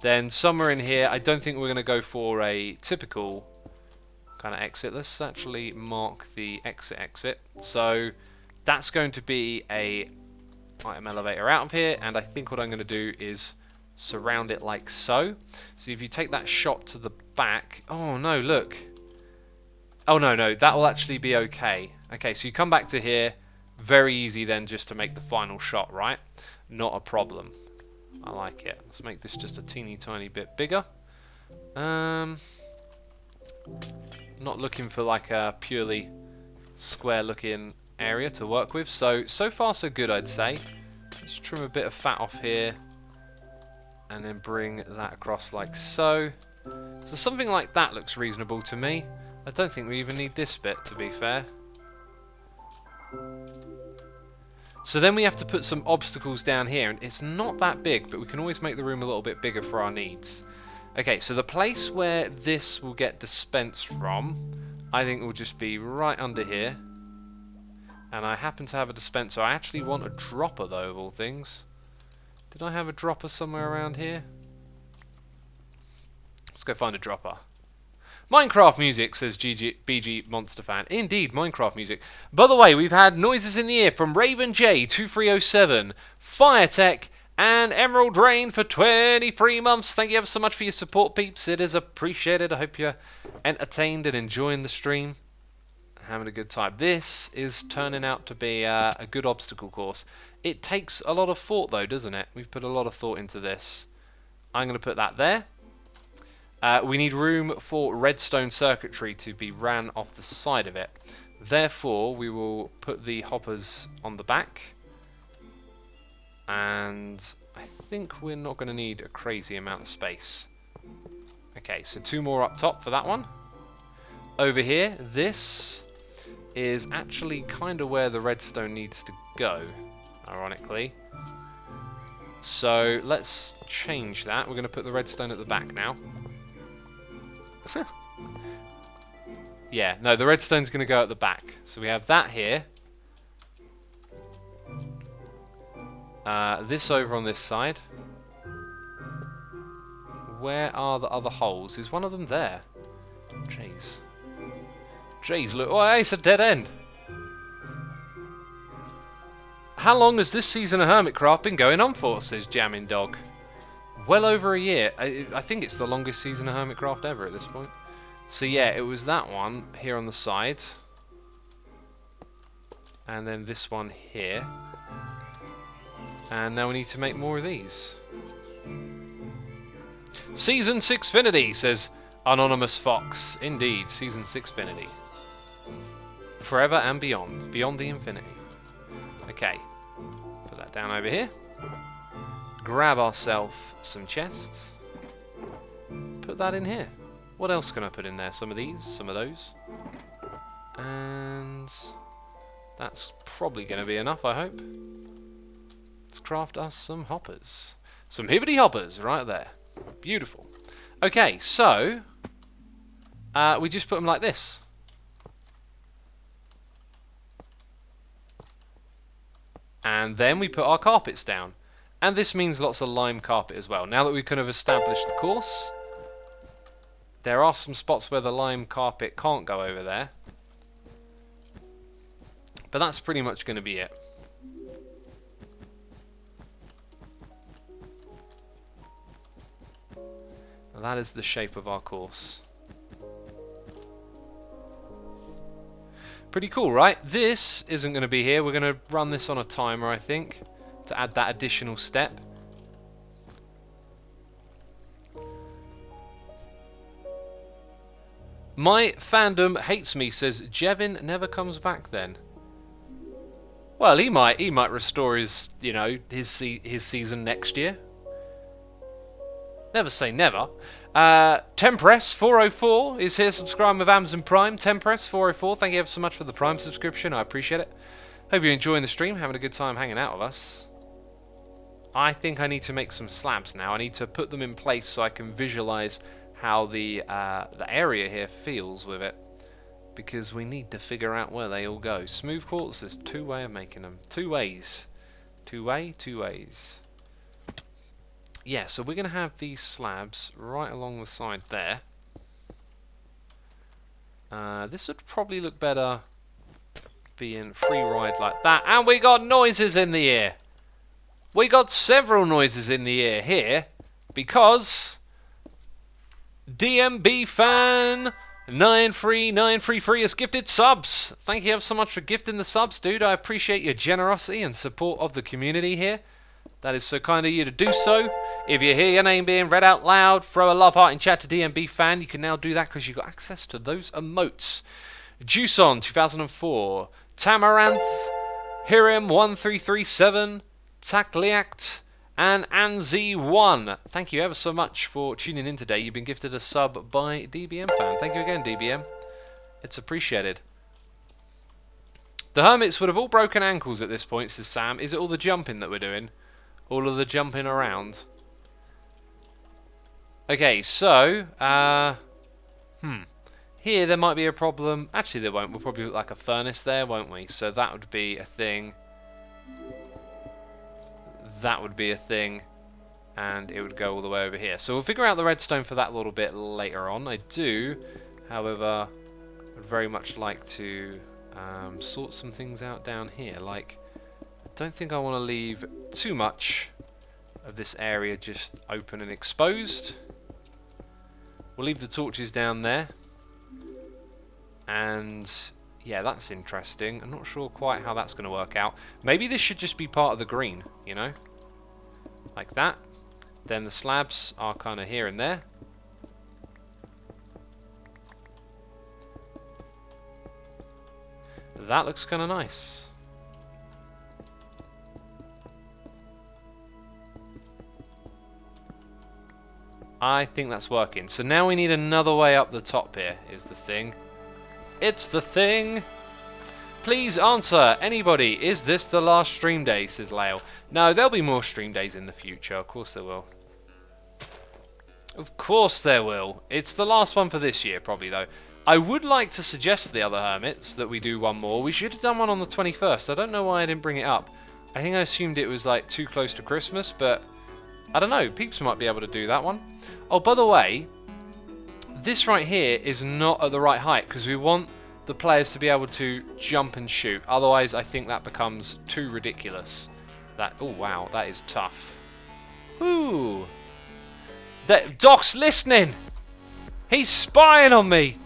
Then somewhere in here, I don't think we're going to go for a typical kind of exit. Let's actually mark the exit. So that's going to be a item elevator out of here, and I think what I'm going to do is surround it like so. So if you take that shot to the back... Oh, no, look. Oh, no, that will actually be okay. Okay, so you come back to here. Very easy then just to make the final shot, right? Not a problem. I like it. Let's make this just a teeny tiny bit bigger. Not looking for like a purely square looking area to work with. So far so good, I'd say. Let's trim a bit of fat off here and then bring that across like so. So something like that looks reasonable to me. I don't think we even need this bit, to be fair. So then we have to put some obstacles down here, and it's not that big, but we can always make the room a little bit bigger for our needs. Okay, so the place where this will get dispensed from, I think will just be right under here. And I happen to have a dispenser. I actually want a dropper, though, of all things. Did I have a dropper somewhere around here? Let's go find a dropper. Minecraft music, says BG Monster Fan. Indeed, Minecraft music. By the way, we've had noises in the ear from Raven J2307, Firetech, and Emerald Rain for 23 months. Thank you ever so much for your support, peeps. It is appreciated. I hope you're entertained and enjoying the stream. having a good time. This is turning out to be a good obstacle course. It takes a lot of thought though, doesn't it? We've put a lot of thought into this. I'm going to put that there. We need room for redstone circuitry to be ran off the side of it. Therefore, we will put the hoppers on the back. And I think we're not going to need a crazy amount of space. Okay, so 2 more up top for that one. Over here, this is actually kind of where the redstone needs to go, ironically. So let's change that. We're going to put the redstone at the back now. Yeah, no, the redstone's going to go at the back. So we have that here. This over on this side. Where are the other holes? Is one of them there? Jeez. Jeez, look. Oh, it's a dead end. How long has this season of Hermitcraft been going on for, says Jamming Dog. Well over a year. I think it's the longest season of Hermitcraft ever at this point. So yeah, it was that one here on the side. And then this one here. And now we need to make more of these. Season 6finity, says Anonymous Fox. Indeed, Season 6finity. Forever and beyond. Beyond the infinity. Okay. Put that down over here. Grab ourselves some chests. Put that in here. What else can I put in there? Some of these, some of those. And that's probably going to be enough, I hope. Let's craft us some hoppers. Some hibbity hoppers right there. Beautiful. Okay, so we just put them like this. And then we put our carpets down. And this means lots of lime carpet as well. Now that we kind of established the course, there are some spots where the lime carpet can't go over there. But that's pretty much going to be it. Now that is the shape of our course. Pretty cool, right? This isn't going to be here. We're going to run this on a timer, I think, to add that additional step. My fandom hates me, says Jevin never comes back then. Well, he might restore his, you know, his season next year. Never say never. Tempress404 is here subscribing with Amazon Prime. Tempress404, thank you ever so much for the Prime subscription. I appreciate it. Hope you're enjoying the stream, having a good time hanging out with us. I think I need to make some slabs now. I need to put them in place so I can visualize how the area here feels with it. Because we need to figure out where they all go. Smooth quartz, there's 2 ways of making them. 2 ways. 2 ways. Yeah, so we're going to have these slabs right along the side there. This would probably look better being free ride like that. And we got noises in the air. We got several noises in the air here because DMB fan 93933 has gifted subs. Thank you ever so much for gifting the subs, dude. I appreciate your generosity and support of the community here. That is so kind of you to do so. If you hear your name being read out loud, throw a love heart in chat to DMB fan. You can now do that because you got access to those emotes. Juicon 2004, Tamaranth, Hiram 1337, Takliact, and Anzi1. Thank you ever so much for tuning in today. You've been gifted a sub by DBM fan. Thank you again, DBM. It's appreciated. The hermits would have all broken ankles at this point, says Sam. Is it all the jumping that we're doing? All of the jumping around? Okay, so, here there might be a problem. Actually, there won't. We'll probably look like a furnace there, won't we? So that would be a thing. That would be a thing. And it would go all the way over here. So we'll figure out the redstone for that a little bit later on. I do, however, would very much like to sort some things out down here. Like, I don't think I want to leave too much of this area just open and exposed. We'll leave the torches down there. And Yeah, that's interesting. I'm not sure quite how that's going to work out. Maybe this should just be part of the green, you know? Like that. Then the slabs are kind of here and there. That looks kind of nice. I think that's working. So now we need another way up the top here, is the thing. It's the thing! Please answer, anybody, is this the last stream day, says Lale. No, there'll be more stream days in the future, of course there will. Of course there will. It's the last one for this year, probably, though. I would like to suggest to the other hermits that we do one more. We should have done one on the 21st. I don't know why I didn't bring it up. I think I assumed it was, like, too close to Christmas, but I don't know. Peeps might be able to do that one. Oh, by the way, this right here is not at the right height, because we want the players to be able to jump and shoot. Otherwise, I think that becomes too ridiculous. Oh wow, that is tough. Ooh, Doc's listening. He's spying on me.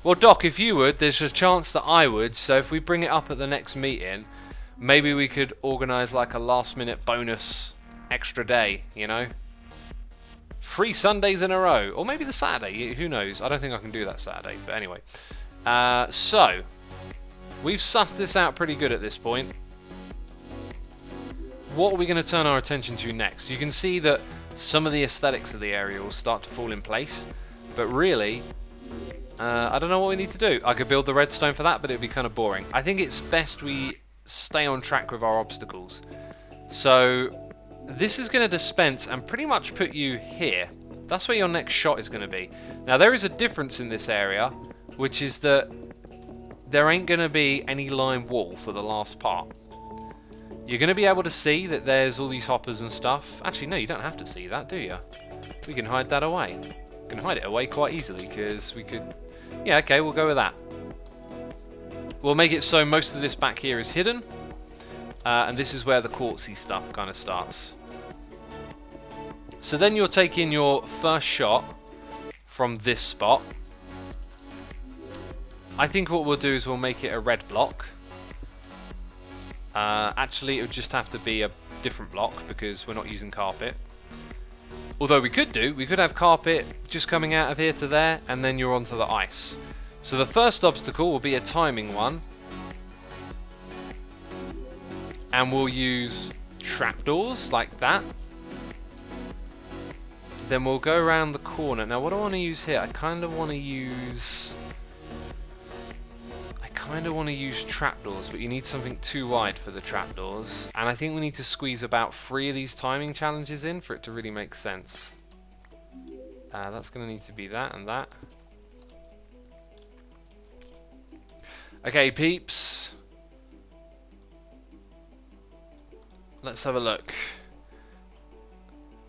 Well, Doc, if you would, there's a chance that I would. So if we bring it up at the next meeting, maybe we could organise like a last-minute bonus extra day. You know, 3 Sundays in a row, or maybe the Saturday. Who knows? I don't think I can do that Saturday. But anyway. So, we've sussed this out pretty good at this point. What are we going to turn our attention to next? You can see that some of the aesthetics of the area will start to fall in place, but really, I don't know what we need to do. I could build the redstone for that, but it would be kind of boring. I think it's best we stay on track with our obstacles. So, this is going to dispense and pretty much put you here. That's where your next shot is going to be. Now, there is a difference in this area, which is that there ain't going to be any lime wall for the last part. You're going to be able to see that there's all these hoppers and stuff. Actually, no, you don't have to see that, do you? We can hide that away. We can hide it away quite easily, because we could... Yeah, okay, we'll go with that. We'll make it so most of this back here is hidden. And this is where the quartzy stuff kind of starts. So then you're taking your first shot from this spot. I think what we'll do is we'll make it a red block. Actually, it would just have to be a different block because we're not using carpet. Although we could have carpet just coming out of here to there, and then you're onto the ice. So the first obstacle will be a timing one. And we'll use trapdoors like that. Then we'll go around the corner. Now what do I want to use here? I kind of want to use trapdoors, but you need something too wide for the trapdoors. And I think we need to squeeze about 3 of these timing challenges in for it to really make sense. That's going to need to be that and that. Okay, peeps. Let's have a look.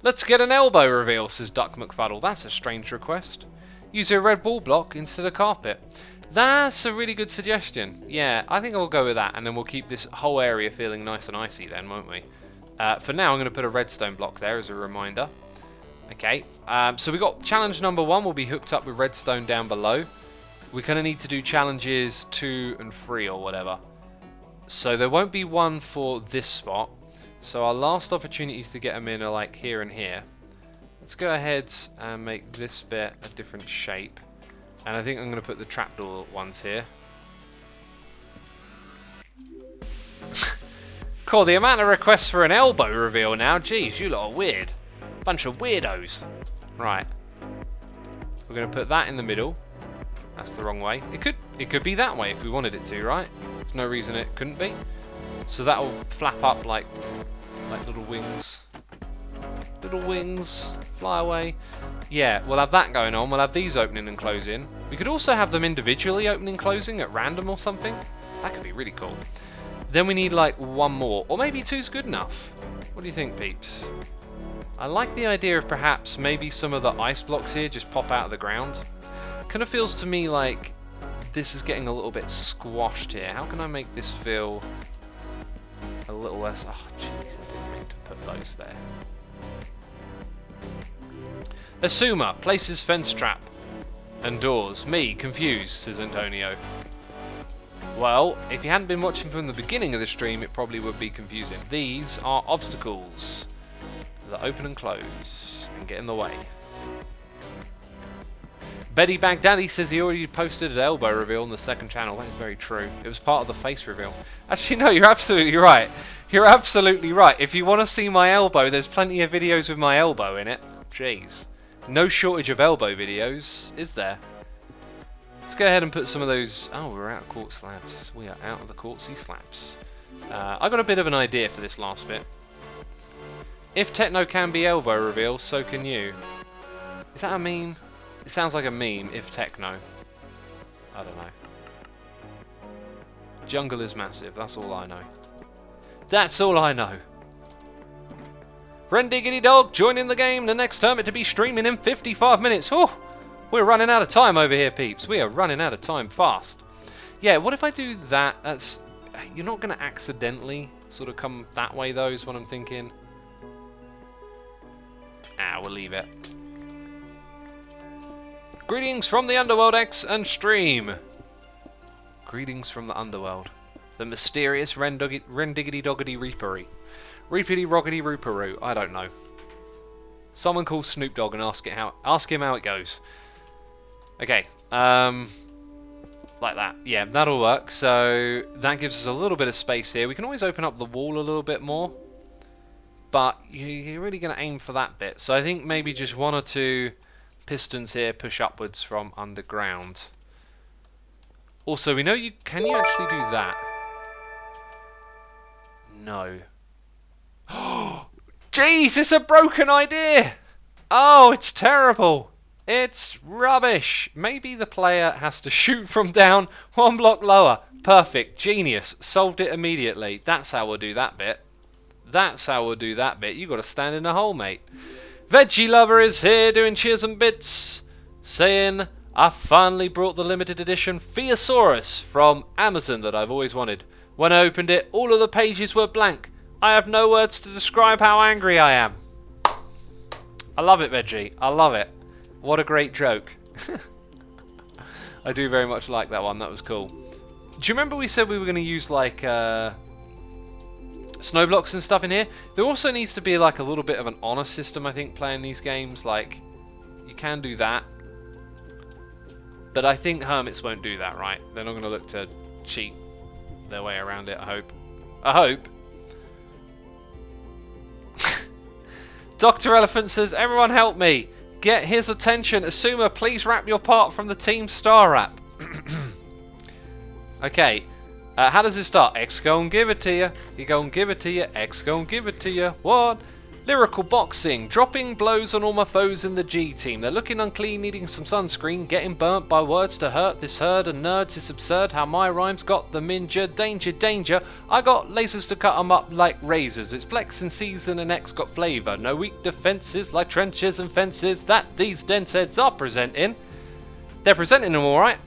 Let's get an elbow reveal, says Duck McFuddle. That's a strange request. Use a red ball block instead of carpet. That's a really good suggestion. Yeah, I think I'll go with that, and then we'll keep this whole area feeling nice and icy then, won't we? For now, I'm going to put a redstone block there as a reminder. Okay, so we got challenge number 1 will be hooked up with redstone down below. We're going to need to do challenges 2 and 3 or whatever. So there won't be one for this spot. So our last opportunities to get them in are like here and here. Let's go ahead and make this bit a different shape. And I think I'm going to put the trapdoor ones here. Cool, the amount of requests for an elbow reveal now. Jeez, you lot are weird. Bunch of weirdos. Right. We're going to put that in the middle. That's the wrong way. It could be that way if we wanted it to, right? There's no reason it couldn't be. So that will flap up like little wings. Little wings. Fly away. Yeah, we'll have that going on. We'll have these opening and closing. We could also have them individually opening and closing at random or something. That could be really cool. Then we need like 1 more. Or maybe 2's good enough. What do you think, peeps? I like the idea of perhaps maybe some of the ice blocks here just pop out of the ground. Kind of feels to me like this is getting a little bit squashed here. How can I make this feel a little less... Oh, jeez, I didn't mean to put those there. Asuma places fence trap and doors. Me, confused, says Antonio. Well, if you hadn't been watching from the beginning of the stream, it probably would be confusing. These are obstacles that open and close and get in the way. Betty Baghdadi says he already posted an elbow reveal on the second channel. That is very true. It was part of the face reveal. Actually, no, you're absolutely right. You're absolutely right. If you want to see my elbow, there's plenty of videos with my elbow in it. Jeez. No shortage of elbow videos, is there? Let's go ahead and put some of those... Oh, we're out of quartz slabs. We are out of the quartzy slabs. I got a bit of an idea for this last bit. If techno can be elbow reveal, so can you. Is that a meme? It sounds like a meme, if techno. I don't know. Jungle is massive, that's all I know. That's all I know. Rendiggity Dog joining the game. The next Hermit to be streaming in 55 minutes. Oh, we're running out of time over here, peeps. We are running out of time fast. Yeah, what if I do that? That's... You're not going to accidentally sort of come that way, though, is what I'm thinking. Ah, we'll leave it. Greetings from the Underworld X and stream. Greetings from the Underworld. The mysterious Rendiggity Doggity Reapery. Reapity Roggity Rooperoo. I don't know. Someone call Snoop Dogg and ask him how it goes. Okay. Like that. Yeah, that'll work. So that gives us a little bit of space here. We can always open up the wall a little bit more. But you're really going to aim for that bit. So I think maybe just 1 or 2 pistons here push upwards from underground. Also, we know you... Can you actually do that? No. Jeez, it's a broken idea! Oh, it's terrible. It's rubbish. Maybe the player has to shoot from down 1 block lower. Perfect. Genius. Solved it immediately. That's how we'll do that bit. That's how we'll do that bit. You got to stand in the hole, mate. Veggie Lover is here doing cheers and bits, saying, I finally brought the limited edition Theosaurus from Amazon that I've always wanted. When I opened it, all of the pages were blank. I have no words to describe how angry I am. I love it, Veggie. I love it. What a great joke. I do very much like that one. That was cool. Do you remember we said we were going to use like... snow blocks and stuff in here? There also needs to be like a little bit of an honor system, I think, playing these games. Like, you can do that. But I think Hermits won't do that, right? They're not going to look to cheat their way around it, I hope. I hope. Dr. Elephant says, everyone help me. Get his attention. Asuma, please rap your part from the Team Star rap. Okay. How does it start? X gon' give it to you. He gon' give it to you. X gon' give it to you. What? Lyrical boxing. Dropping blows on all my foes in the G team. They're looking unclean, needing some sunscreen. Getting burnt by words to hurt this herd of nerds. It's absurd how my rhymes got them injured. Danger, danger. I got lasers to cut them up like razors. It's flex in season and X got flavour. No weak defences like trenches and fences that these dense heads are presenting. They're presenting them alright.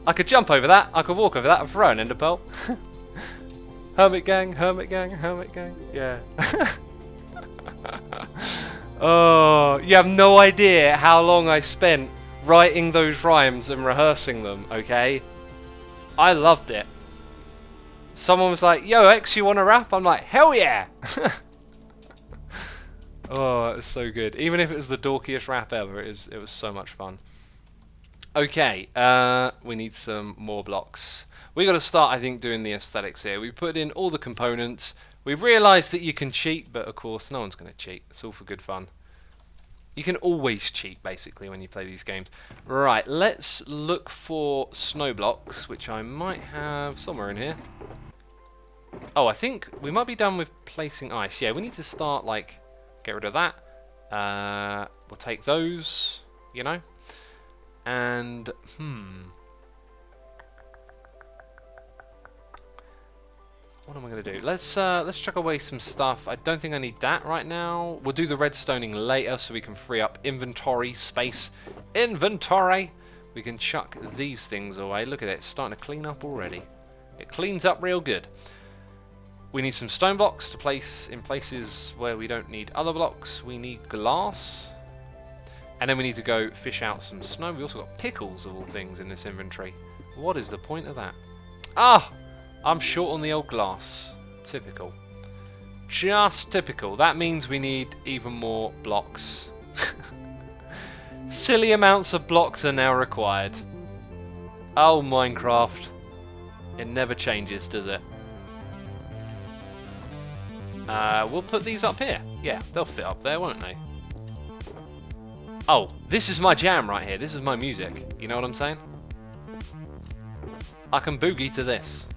I could jump over that, I could walk over that and throw an ender pearl. Hermit gang, hermit gang, hermit gang. Yeah. Oh, you have no idea how long I spent writing those rhymes and rehearsing them, okay? I loved it. Someone was like, yo, X, you want to rap? I'm like, hell yeah! Oh, it was so good. Even if it was the dorkiest rap ever, it was so much fun. Okay, we need some more blocks. We got to start, I think, doing the aesthetics here. We put in all the components. We've realised that you can cheat, but of course, no one's going to cheat. It's all for good fun. You can always cheat, basically, when you play these games. Right, let's look for snow blocks, which I might have somewhere in here. Oh, I think we might be done with placing ice. Yeah, we need to start, like, get rid of that. We'll take those, you know. And, what am I going to do? Let's chuck away some stuff. I don't think I need that right now. We'll do the redstoning later so we can free up inventory space. Inventory! We can chuck these things away. Look at it, it's starting to clean up already. It cleans up real good. We need some stone blocks to place in places where we don't need other blocks. We need glass. And then we need to go fish out some snow. We also got pickles of all things in this inventory. What is the point of that? Ah! I'm short on the old glass. Typical. Just typical. That means we need even more blocks. Silly amounts of blocks are now required. Oh, Minecraft. It never changes, does it? We'll put these up here. Yeah, they'll fit up there, won't they? Oh, this is my jam right here. This is my music. You know what I'm saying? I can boogie to this.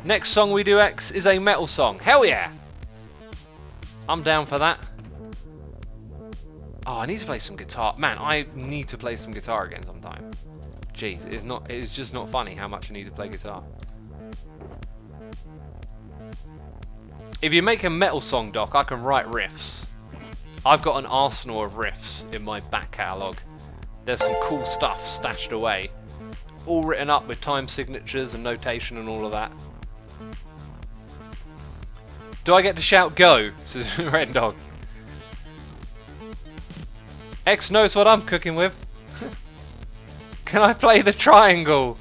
Next song we do, X, is a metal song. Hell yeah! I'm down for that. Oh, I need to play some guitar. Man, I need to play some guitar again sometime. Jeez, it's just not funny how much I need to play guitar. If you make a metal song, Doc, I can write riffs. I've got an arsenal of riffs in my back catalogue. There's some cool stuff stashed away. All written up with time signatures and notation and all of that. Do I get to shout go? Says Red Dog. X knows what I'm cooking with. Can I play the triangle?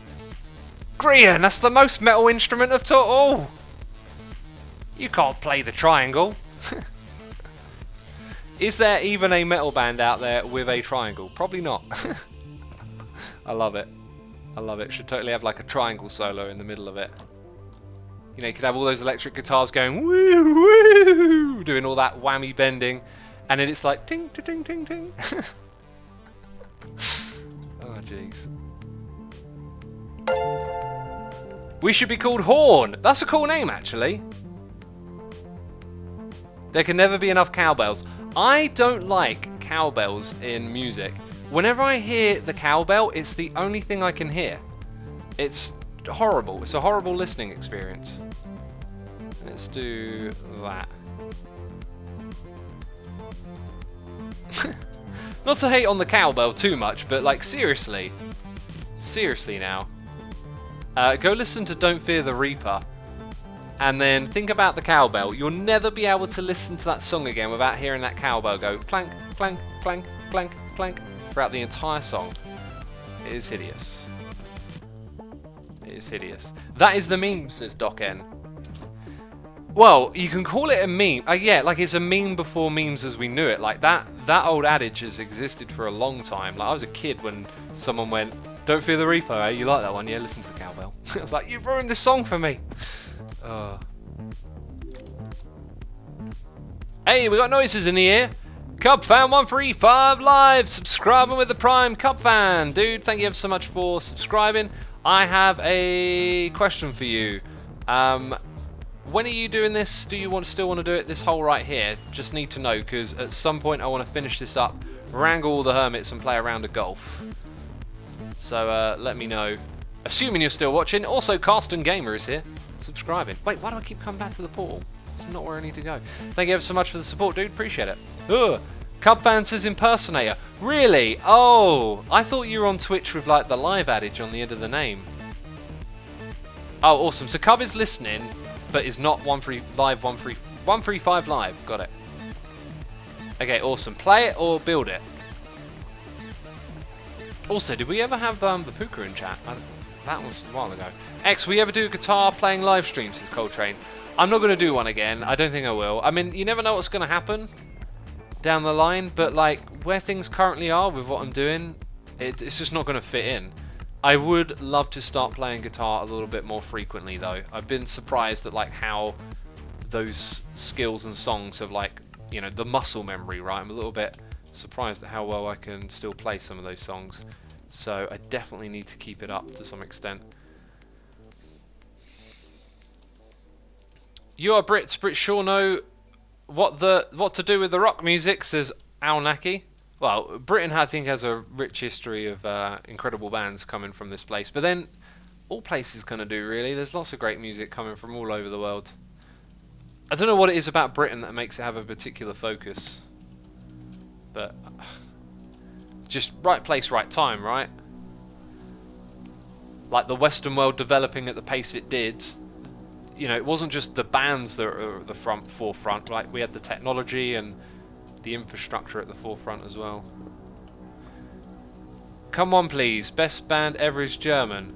Grian, that's the most metal instrument of all. You can't play the triangle. Is there even a metal band out there with a triangle? Probably not. I love it. I love it. Should totally have like a triangle solo in the middle of it. You know, you could have all those electric guitars going woo woo, doing all that whammy bending, and then it's like ting ting ting ting. Oh jeez. We should be called Horn. That's a cool name, actually. There can never be enough cowbells. I don't like cowbells in music. Whenever I hear the cowbell, it's the only thing I can hear. It's horrible. It's a horrible listening experience. Let's do that. Not to hate on the cowbell too much, but like seriously. Seriously now. Go listen to Don't Fear the Reaper. And then think about the cowbell. You'll never be able to listen to that song again without hearing that cowbell go clank, clank, clank, clank, clank throughout the entire song. It is hideous. It is hideous. That is the meme, says Doc N. Well, you can call it a meme. Yeah, like it's a meme before memes as we knew it. Like that old adage has existed for a long time. Like I was a kid when someone went, "Don't Fear the Reaper, eh? You like that one? Yeah, listen to the cowbell." I was like, "You've ruined this song for me." Hey, we got noises in the air. Cubfan135 live, subscribing with the Prime. Cubfan, dude, thank you ever so much for subscribing. I have a question for you. When are you doing this? Do you still want to do it this hole right here? Just need to know, because at some point I want to finish this up, wrangle all the hermits and play a round of golf. So let me know. Assuming you're still watching. Also, Carsten Gamer is here, subscribing. Wait, why do I keep coming back to the portal? It's not where I need to go. Thank you ever so much for the support, dude. Appreciate it. Ugh. Cubfan says impersonator. Really? Oh, I thought you were on Twitch with like the live adage on the end of the name. Oh, awesome. So Cub is listening, but is not 135 live. Got it. Okay, awesome. Play it or build it. Also, did we ever have the Puka in chat? That was a while ago. X, will you ever do guitar playing live streams, says Coltrane? I'm not going to do one again. I don't think I will. I mean, you never know what's going to happen down the line, but like where things currently are with what I'm doing, it's just not going to fit in. I would love to start playing guitar a little bit more frequently, though. I've been surprised at like how those skills and songs have like, you know, the muscle memory, right? I'm a little bit surprised at how well I can still play some of those songs. So I definitely need to keep it up to some extent. You are Brits. Brits sure know what to do with the rock music, says Al Naki. Well, Britain, I think, has a rich history of incredible bands coming from this place. But then, all places kind of do, really. There's lots of great music coming from all over the world. I don't know what it is about Britain that makes it have a particular focus. But, just right place, right time, right? Like the Western world developing at the pace it did. You know, it wasn't just the bands that were at the forefront. Like, we had the technology and the infrastructure at the forefront as well. Come on, please. Best band ever is German.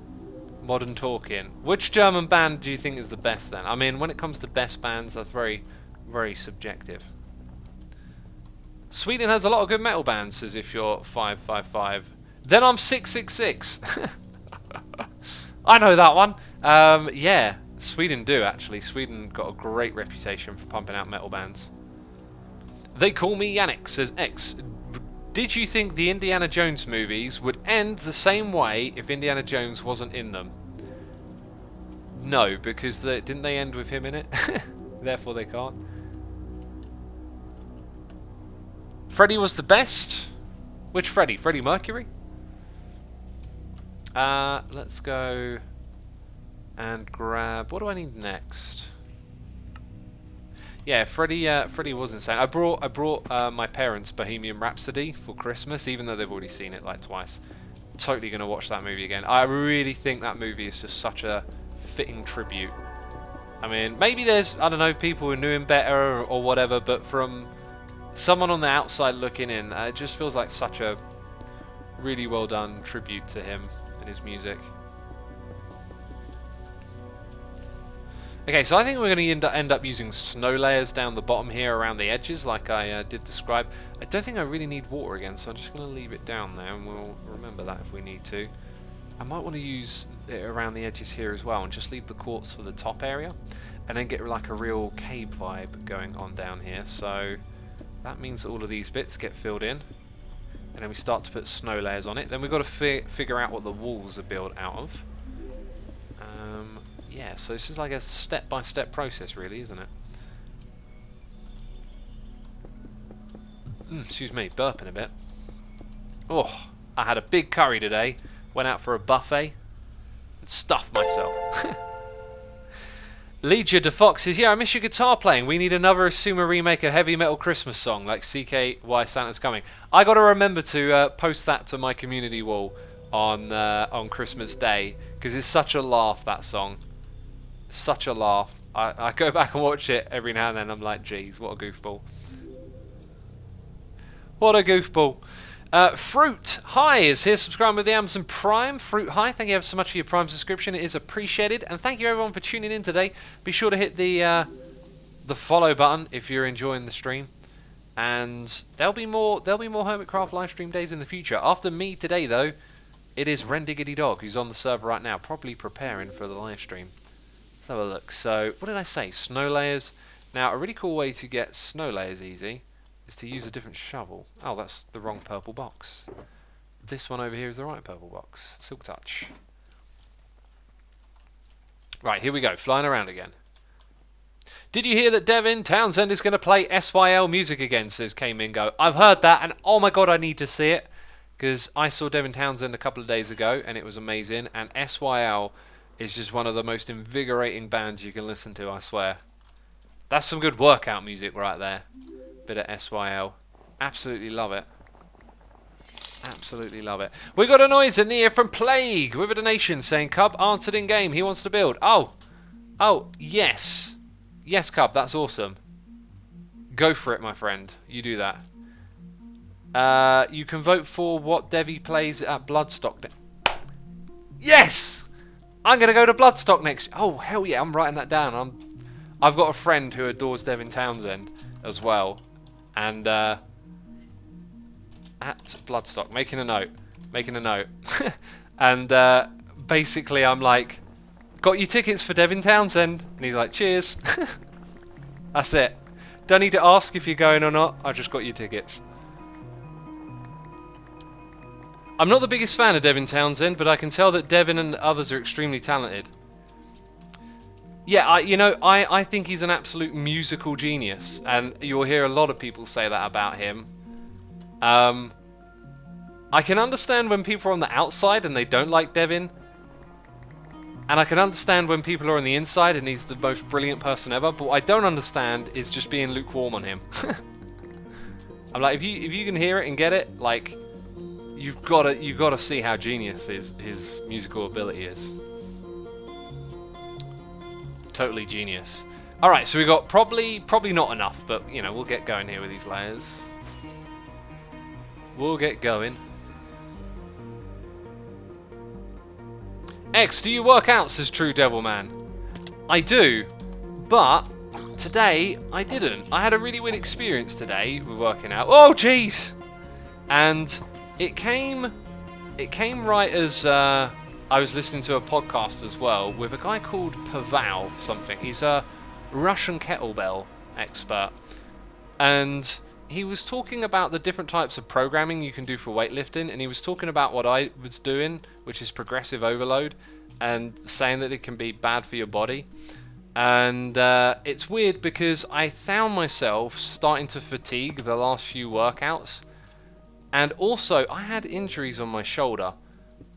Modern Talking. Which German band do you think is the best then? I mean, when it comes to best bands, that's very, very subjective. Sweden has a lot of good metal bands, says if you're 555. Then I'm 666. I know that one. Yeah, Sweden do actually. Sweden got a great reputation for pumping out metal bands. They call me Yannick, says X. Did you think the Indiana Jones movies would end the same way if Indiana Jones wasn't in them? No, because didn't they end with him in it? Therefore they can't. Freddie was the best? Which Freddie? Freddie Mercury? Let's go and grab... What do I need next? Yeah, Freddie was insane. I brought my parents Bohemian Rhapsody for Christmas, even though they've already seen it like twice. Totally going to watch that movie again. I really think that movie is just such a fitting tribute. I mean, maybe there's, I don't know, people who knew him better or whatever, but from someone on the outside looking in, it just feels like such a really well done tribute to him and his music. Okay, so I think we're going to end up using snow layers down the bottom here around the edges, like I did describe. I don't think I really need water again, so I'm just going to leave it down there, and we'll remember that if we need to. I might want to use it around the edges here as well, and just leave the quartz for the top area, and then get like a real cave vibe going on down here. So that means all of these bits get filled in, and then we start to put snow layers on it. Then we've got to figure out what the walls are built out of. Yeah, so this is like a step-by-step process, really, isn't it? Excuse me, burping a bit. Oh, I had a big curry today. Went out for a buffet and stuffed myself. Legia de Fox says, yeah, I miss your guitar playing. We need another Asuma remake of Heavy Metal Christmas song like CKY Santa's Coming. I got to remember to post that to my community wall on Christmas Day, because it's such a laugh, that song. Such a laugh. I go back and watch it every now and then. I'm like, geez, what a goofball. What a goofball. Fruit Hi is here, subscribing with the Amazon Prime. Fruit Hi, thank you ever so much for your Prime subscription. It is appreciated. And thank you everyone for tuning in today. Be sure to hit the follow button if you're enjoying the stream. And there'll be more Hermitcraft live stream days in the future. After me today, though, it is Rendiggity Dog, who's on the server right now, probably preparing for the live stream. Let's have a look. So, what did I say? Snow layers. Now, a really cool way to get snow layers easy is to use a different shovel. Oh, that's the wrong purple box. This one over here is the right purple box. Silk Touch. Right, here we go. Flying around again. Did you hear that Devin Townsend is going to play SYL music again, says K-Mingo. I've heard that, and oh my god, I need to see it. Because I saw Devin Townsend a couple of days ago, and it was amazing. And SYL is just one of the most invigorating bands you can listen to, I swear. That's some good workout music right there. Bit of SYL. Absolutely love it. Absolutely love it. We got a noise in here from Plague with a donation saying, Cub answered in game. He wants to build. Oh, yes. Yes, Cub, that's awesome. Go for it, my friend. You do that. You can vote for what Devi plays at Bloodstock. Yes! I'm going to go to Bloodstock next. Oh, hell yeah, I'm writing that down. I've got a friend who adores Devin Townsend as well. And, at Bloodstock, making a note. And, basically I'm like, got you tickets for Devin Townsend? And he's like, cheers. That's it. Don't need to ask if you're going or not. I just got you tickets. I'm not the biggest fan of Devin Townsend, but I can tell that Devin and others are extremely talented. Yeah, I think he's an absolute musical genius, and you'll hear a lot of people say that about him. I can understand when people are on the outside and they don't like Devin, and I can understand when people are on the inside and he's the most brilliant person ever, but what I don't understand is just being lukewarm on him. I'm like, if you can hear it and get it, like, you've got to see how genius his musical ability is. Totally genius. All right, so we got probably not enough, but we'll get going here with these layers. We'll get going. X, do you work out, says True Devil Man. I do, but today I didn't. I had a really weird experience today with working out. Oh, jeez! And it came right as I was listening to a podcast as well with a guy called Pavel something. He's a Russian kettlebell expert. And he was talking about the different types of programming you can do for weightlifting, and he was talking about what I was doing, which is progressive overload, and saying that it can be bad for your body. And it's weird because I found myself starting to fatigue the last few workouts, and also I had injuries on my shoulder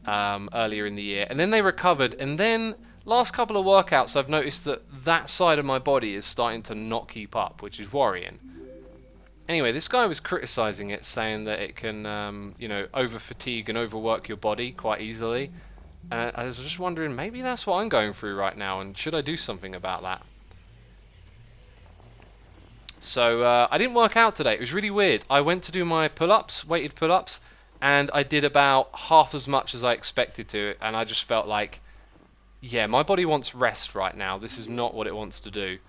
earlier in the year, and then they recovered, and then last couple of workouts I've noticed that side of my body is starting to not keep up, which is worrying. Anyway, this guy was criticizing it, saying that it can, you know, over-fatigue and overwork your body quite easily. And I was just wondering, maybe that's what I'm going through right now, and should I do something about that? So, I didn't work out today. It was really weird. I went to do my pull-ups, weighted pull-ups, and I did about half as much as I expected to, and I just felt like, yeah, my body wants rest right now. This is not what it wants to do.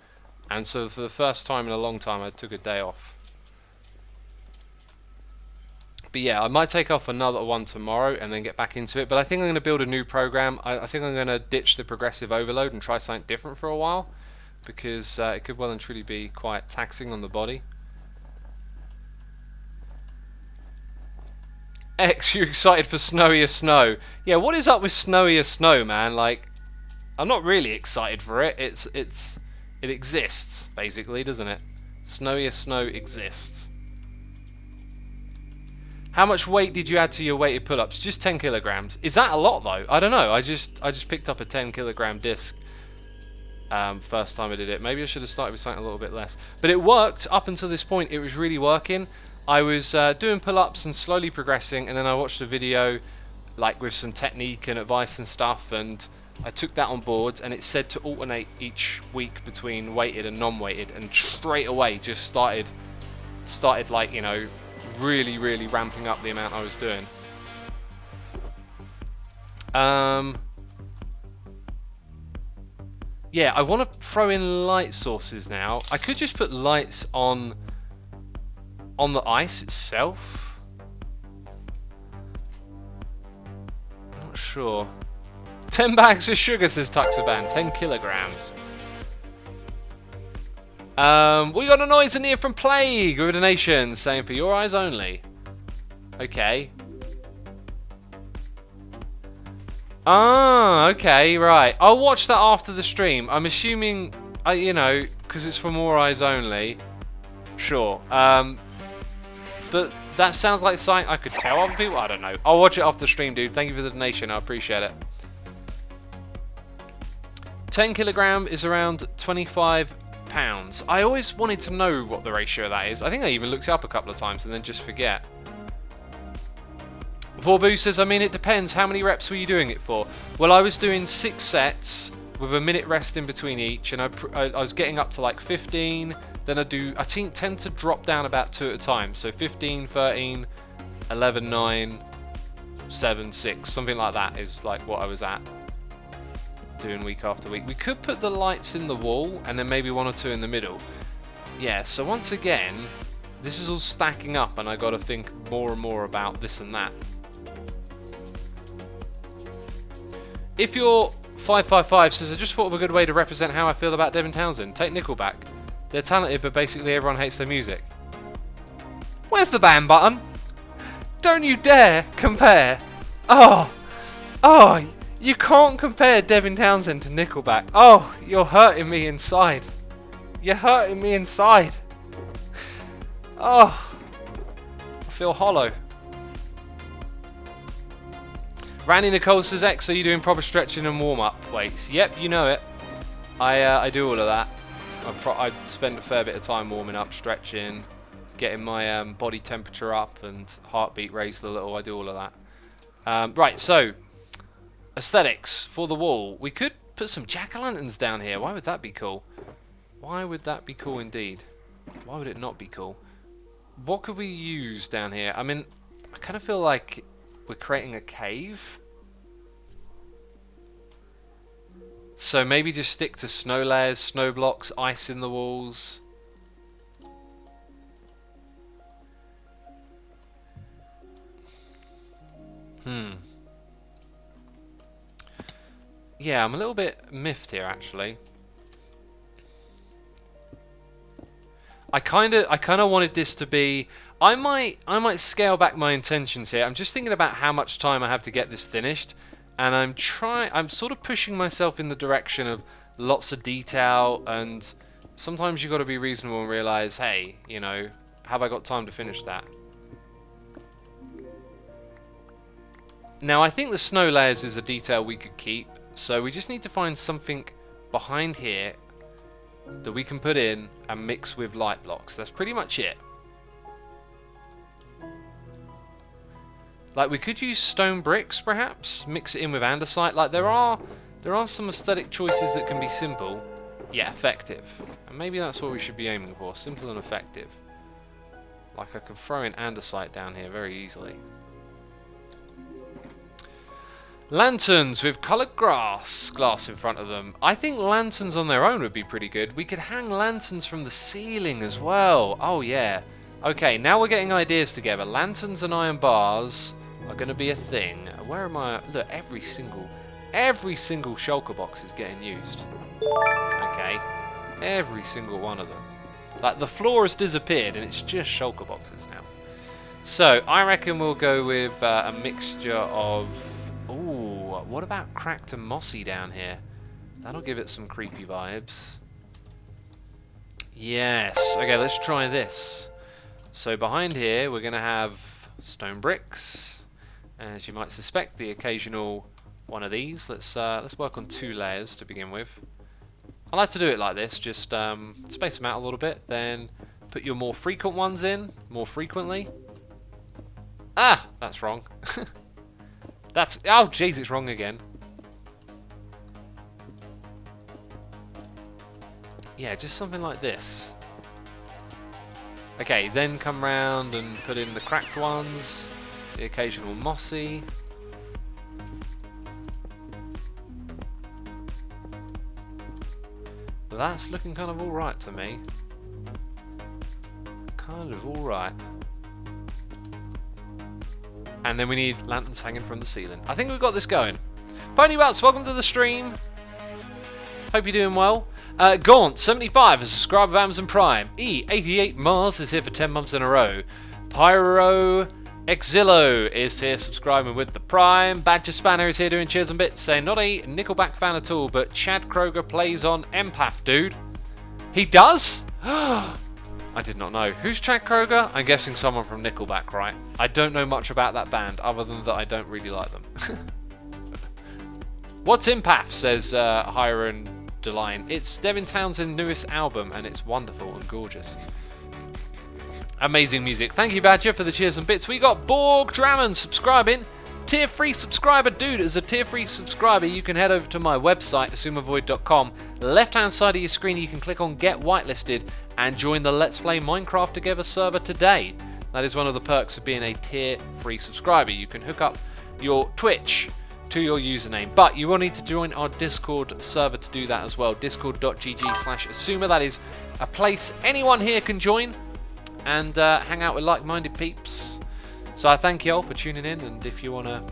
And so for the first time in a long time, I took a day off. But yeah, I might take off another one tomorrow and then get back into it. But I think I'm going to build a new program. I think I'm going to ditch the progressive overload and try something different for a while, because it could well and truly be quite taxing on the body. X, you're excited for snowier snow. Yeah, what is up with snowier snow, man? Like, I'm not really excited for it. It exists, basically, doesn't it? Snowier snow exists. How much weight did you add to your weighted pull-ups? Just 10 kilograms. Is that a lot though? I don't know. I just picked up a 10 kilogram disc first time I did it. Maybe I should have started with something a little bit less. But it worked up until this point. It was really working. I was doing pull-ups and slowly progressing, and then I watched a video like with some technique and advice and stuff, and I took that on board, and it said to alternate each week between weighted and non-weighted, and straight away just started like, you know, really ramping up the amount I was doing. Yeah, I want to throw in light sources now. I could just put lights on the ice itself. I'm not sure. 10 bags of sugar, says Tuxaban. 10 kilograms. We got a noise in here from Plague with a donation saying for your eyes only. Okay. Ah, okay, right. I'll watch that after the stream. I'm assuming, you know, because it's for more eyes only. Sure. But that sounds like something I could tell other people. I don't know. I'll watch it off the stream, dude. Thank you for the donation. I appreciate it. 10 kilogram is around 25 pounds. I always wanted to know what the ratio of that is. I think I even looked it up a couple of times and then just forget. Vorbu says, I mean, it depends. How many reps were you doing it for? Well, I was doing 6 sets with a minute rest in between each, and I was getting up to like 15. Then I tend to drop down about 2 at a time. So 15, 13, 11, 9, 7, 6, something like that is like what I was at. Doing week after week. We could put the lights in the wall and then maybe 1 or 2 in the middle. Yeah, so once again, this is all stacking up and I got to think more and more about this and that. If you're 555 says, I just thought of a good way to represent how I feel about Devin Townsend. Take Nickelback. They're talented, but basically everyone hates their music. Where's the ban button? Don't you dare compare. Oh, you can't compare Devin Townsend to Nickelback. Oh, you're hurting me inside. You're hurting me inside. Oh, I feel hollow. Randy Nicole says, X, are you doing proper stretching and warm-up weights? Yep, you know it. I do all of that. I spend a fair bit of time warming up, stretching, getting my body temperature up and heartbeat raised a little. I do all of that. Right, so aesthetics for the wall. We could put some jack-o'-lanterns down here. Why would that be cool? Why would that be cool indeed? Why would it not be cool? What could we use down here? I mean, I kind of feel like we're creating a cave. So maybe just stick to snow layers, snow blocks, ice in the walls. Yeah, I'm a little bit miffed here actually. I kind of wanted this to be. I might scale back my intentions here. I'm just thinking about how much time I have to get this finished, and I'm sort of pushing myself in the direction of lots of detail, and sometimes you've got to be reasonable and realize, hey, you know, have I got time to finish that? Now I think the snow layers is a detail we could keep, so we just need to find something behind here that we can put in and mix with light blocks. That's pretty much it. Like, we could use stone bricks perhaps, mix it in with andesite. Like, there are some aesthetic choices that can be simple yet effective, and maybe that's what we should be aiming for, simple and effective. Like, I could throw in andesite down here very easily. Lanterns with coloured glass in front of them. I think lanterns on their own would be pretty good. We could hang lanterns from the ceiling as well. Oh yeah. Okay, now we're getting ideas together. Lanterns and iron bars are going to be a thing. Where am I? Look, every single shulker box is getting used. Okay, every single one of them. Like, the floor has disappeared and it's just shulker boxes now. So I reckon we'll go with a mixture of. Ooh, what about cracked and mossy down here? That'll give it some creepy vibes. Yes. Okay, let's try this. So behind here, we're going to have stone bricks. As you might suspect, the occasional one of these. Let's work on 2 layers to begin with. I like to do it like this. Just space them out a little bit. Then put your more frequent ones in more frequently. Ah, that's wrong. That's, oh jeez, it's wrong again. Yeah, just something like this. Okay, then come round and put in the cracked ones, the occasional mossy. That's looking kind of alright to me. Kind of alright. And then we need lanterns hanging from the ceiling. I think we've got this going. Pony Butts, welcome to the stream. Hope you're doing well. Gaunt75 is a subscriber of Amazon Prime. E88 Mars is here for 10 months in a row. Pyro Exillo is here subscribing with the Prime. Badger Spanner is here doing cheers and bits, saying not a Nickelback fan at all, but Chad Kroger plays on Empath, dude. He does? I did not know. Who's Chad Kroger? I'm guessing someone from Nickelback, right? I don't know much about that band, other than that I don't really like them. What's Empath, says Hiron Deline. It's Devin Townsend's newest album, and it's wonderful and gorgeous. Amazing music. Thank you, Badger, for the cheers and bits. We got Borg Drammond subscribing. Tier 3 subscriber, dude. As a Tier 3 subscriber, you can head over to my website, assumavoid.com. Left-hand side of your screen, you can click on Get Whitelisted and join the Let's Play Minecraft Together server today. That is one of the perks of being a Tier 3 subscriber. You can hook up your Twitch to your username, but you will need to join our Discord server to do that as well. discord.gg/Asuma. That is a place anyone here can join and hang out with like-minded peeps. So I thank you all for tuning in, and if you want to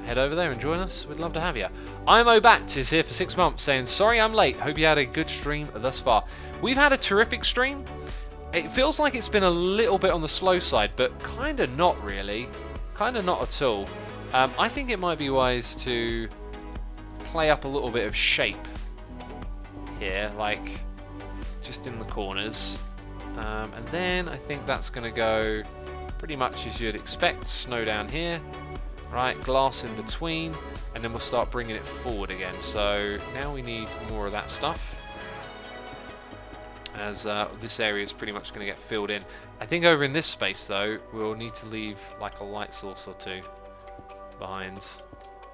head over there and join us, we'd love to have you. I'm Obat is here for 6 months, saying sorry I'm late. Hope you had a good stream thus far. We've had a terrific stream. It feels like it's been a little bit on the slow side, but kind of not really. Kind of not at all. I think it might be wise to play up a little bit of shape here, like just in the corners. And then I think that's going to go pretty much as you'd expect. Snow down here, right, glass in between, and then we'll start bringing it forward again. So now we need more of that stuff, as this area is pretty much going to get filled in. I think over in this space though, we'll need to leave like a light source or two behind,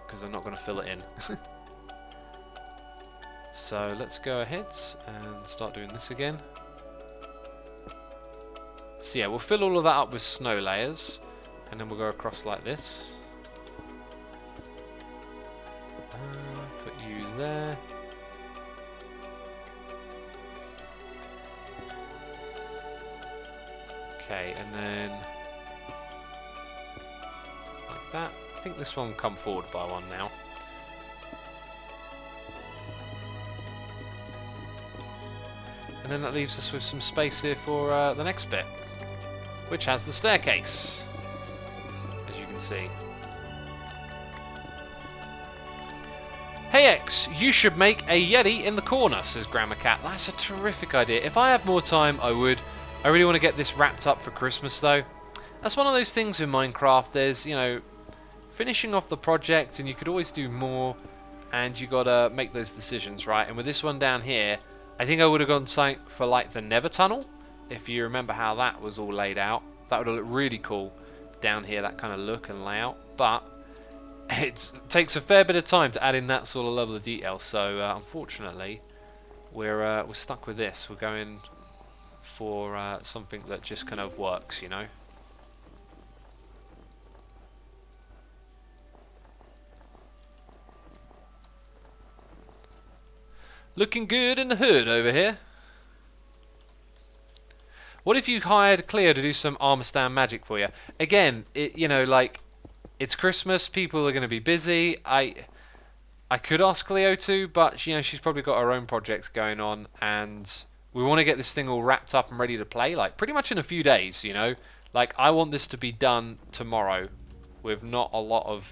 because I'm not going to fill it in. So let's go ahead and start doing this again. So yeah, we'll fill all of that up with snow layers, and then we'll go across like this. Put you there. Okay, and then like that. I think this one will come forward by one now. And then that leaves us with some space here for the next bit, which has the staircase, as you can see. Hey X, you should make a Yeti in the corner, says Grandma Cat. That's a terrific idea. If I had more time, I would. I really want to get this wrapped up for Christmas, though. That's one of those things in Minecraft. There's, you know, finishing off the project, and you could always do more, and you gotta make those decisions, right? And with this one down here, I think I would have gone something for like the Nether Tunnel, if you remember how that was all laid out. That would have looked really cool down here, that kind of look and layout. But it takes a fair bit of time to add in that sort of level of detail. So unfortunately, we're stuck with this. We're going for something that just kind of works, you know. Looking good in the hood over here. What if you hired Cleo to do some armor stand magic for you? Again, you know, like, it's Christmas, people are going to be busy. I could ask Cleo to, but, you know, she's probably got her own projects going on, and we want to get this thing all wrapped up and ready to play, like, pretty much in a few days, you know? Like, I want this to be done tomorrow with not a lot of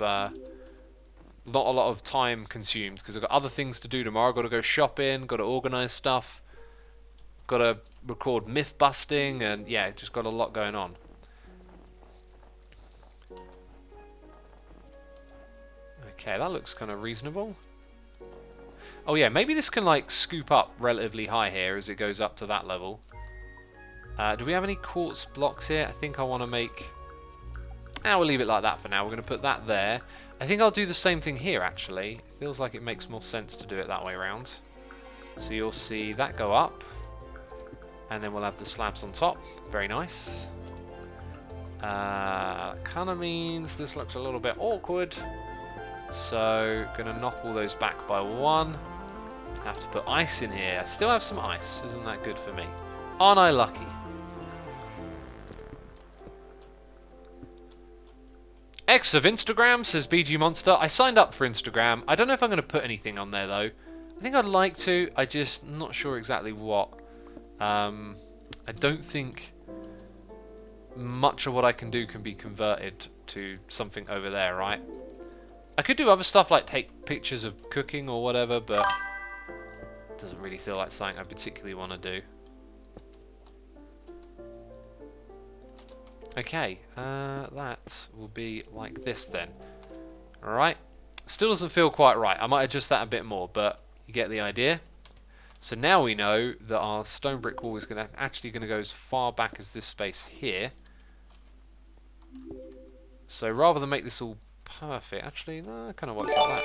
time consumed, because I've got other things to do tomorrow. I've got to go shopping, got to organise stuff, got to record myth busting, and yeah, just got a lot going on. Okay, that looks kind of reasonable. Oh yeah, maybe this can like scoop up relatively high here as it goes up to that level. Do we have any quartz blocks here? I think I want to make... we'll leave it like that for now. We're going to put that there. I think I'll do the same thing here, actually. It feels like it makes more sense to do it that way around. So you'll see that go up. And then we'll have the slabs on top. Very nice. Kind of means this looks a little bit awkward. So, going to knock all those back by one. Have to put ice in here. I still have some ice. Isn't that good for me? Aren't I lucky? X of Instagram, says BG Monster. I signed up for Instagram. I don't know if I'm going to put anything on there, though. I think I'd like to. I'm just not sure exactly what. I don't think much of what I can do can be converted to something over there, right? I could do other stuff like take pictures of cooking or whatever, but it doesn't really feel like something I particularly want to do. Okay, that will be like this then. Alright, still doesn't feel quite right. I might adjust that a bit more, but you get the idea. So now we know that our stone brick wall is actually going to go as far back as this space here. So rather than make this all perfect, actually, no, it kind of works like that.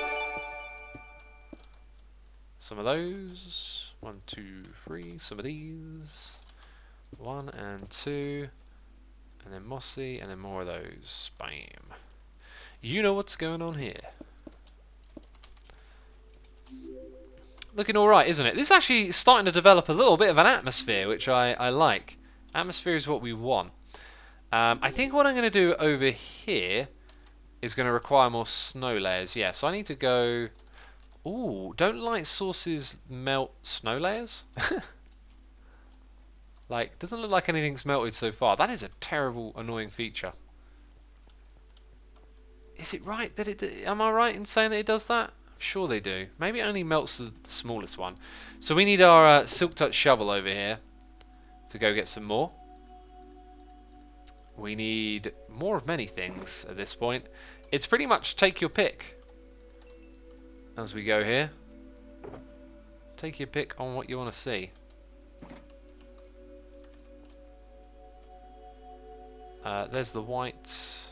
Some of those. 1, 2, 3. Some of these. 1 and 2. And then mossy, and then more of those. Bam. You know what's going on here. Looking alright, isn't it? This is actually starting to develop a little bit of an atmosphere, which I like. Atmosphere is what we want. I think what I'm going to do over here is going to require more snow layers. Yeah, so I need to go... Ooh, don't light sources melt snow layers? Like, doesn't look like anything's melted so far. That is a terrible, annoying feature. Is it right that it... Am I right in saying that it does that? I'm sure they do. Maybe it only melts the smallest one. So we need our Silk Touch shovel over here to go get some more. We need more of many things at this point. It's pretty much take your pick as we go here. Take your pick on what you want to see. There's the white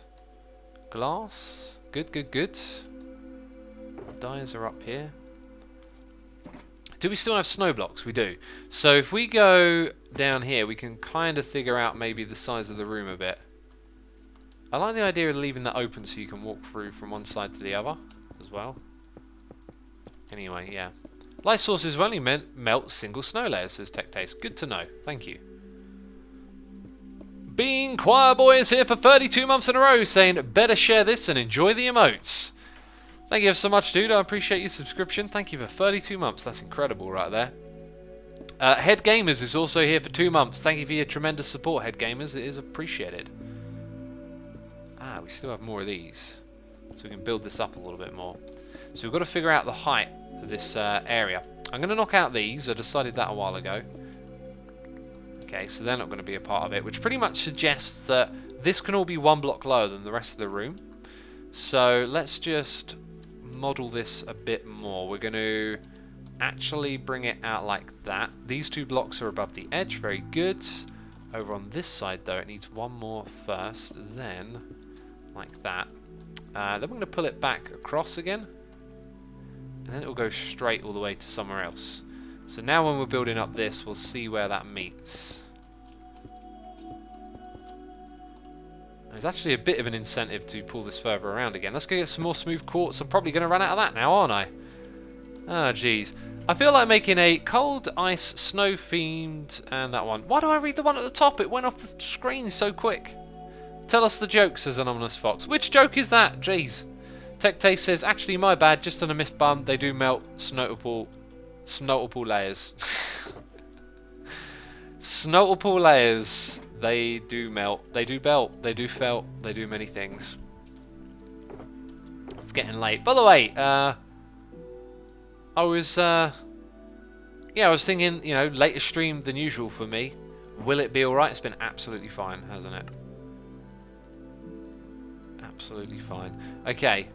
glass. Good, good, good. Dyers are up here. Do we still have snow blocks? We do. So if we go down here, we can kind of figure out maybe the size of the room a bit. I like the idea of leaving that open so you can walk through from one side to the other as well. Anyway, yeah. Light sources will only melt single snow layers, says Tech Taste. Good to know. Thank you. Being Choir Boy is here for 32 months in a row, saying better share this and enjoy the emotes. Thank you so much, dude. I appreciate your subscription. Thank you for 32 months. That's incredible right there. Head Gamers is also here for 2 months. Thank you for your tremendous support, Head Gamers. It is appreciated. Ah, we still have more of these. So we can build this up a little bit more. So we've got to figure out the height of this area. I'm going to knock out these. I decided that a while ago. Okay, so they're not going to be a part of it, which pretty much suggests that this can all be 1 block lower than the rest of the room. So let's just model this a bit more. We're going to actually bring it out like that. These 2 blocks are above the edge. Very good. Over on this side, though, it needs 1 more first. Then, like that. Then we're going to pull it back across again. And then it will go straight all the way to somewhere else. So now when we're building up this, we'll see where that meets. There's actually a bit of an incentive to pull this further around again. Let's go get some more smooth quartz. I'm probably going to run out of that now, aren't I? Oh, jeez. I feel like making a cold, ice, snow themed and that one. Why do I read the one at the top? It went off the screen so quick. Tell us the joke, says Anonymous Fox. Which joke is that? Jeez. Tech Taste says, actually my bad, just on a myth bum, they do melt snotable layers. Snotable layers. They do melt. They do belt. They do felt. They do many things. It's getting late. By the way, I was thinking, you know, later stream than usual for me. Will it be alright? It's been absolutely fine, hasn't it? Absolutely fine. Okay.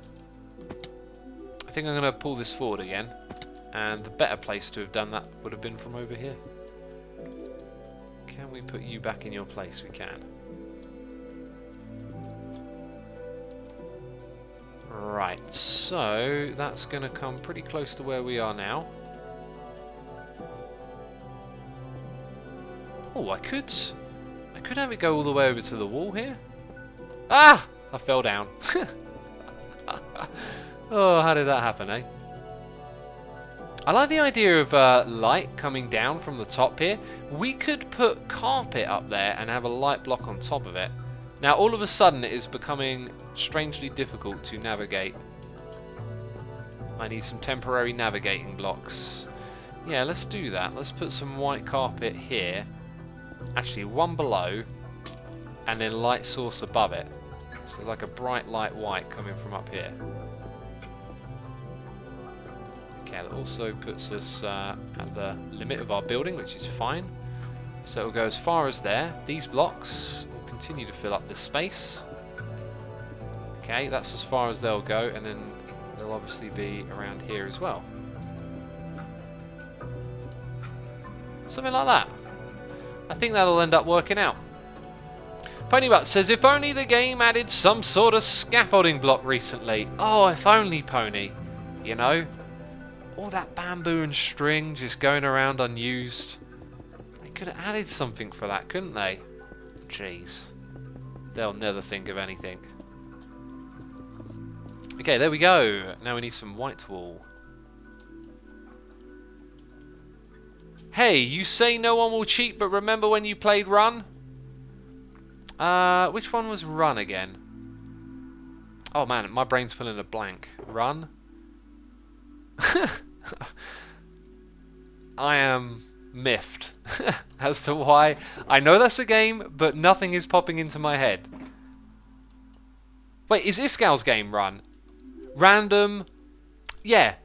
I think I'm going to pull this forward again. And the better place to have done that would have been from over here. Can we put you back in your place? We can. Right, so that's going to come pretty close to where we are now. Oh, I could have it go all the way over to the wall here. Ah! I fell down. Oh, how did that happen, eh? I like the idea of light coming down from the top here. We could put carpet up there and have a light block on top of it. Now, all of a sudden, it is becoming strangely difficult to navigate. I need some temporary navigating blocks. Yeah, let's do that. Let's put some white carpet here. Actually, one below, and then light source above it. So like a bright light white coming from up here. Okay, that also puts us at the limit of our building, which is fine. So it'll go as far as there. These blocks will continue to fill up this space. Okay, that's as far as they'll go, and then they'll obviously be around here as well. Something like that. I think that'll end up working out. Ponybutt says, if only the game added some sort of scaffolding block recently. Oh, if only, Pony. You know? All that bamboo and string just going around unused. They could have added something for that, couldn't they? Jeez. They'll never think of anything. Okay, there we go. Now we need some white wool. Hey, you say no one will cheat, but remember when you played Run? Which one was Run again? Oh man, my brain's filling a blank. Run? I am miffed as to why. I know that's a game, but nothing is popping into my head. Wait, is Iscal's game Run? Random? Yeah,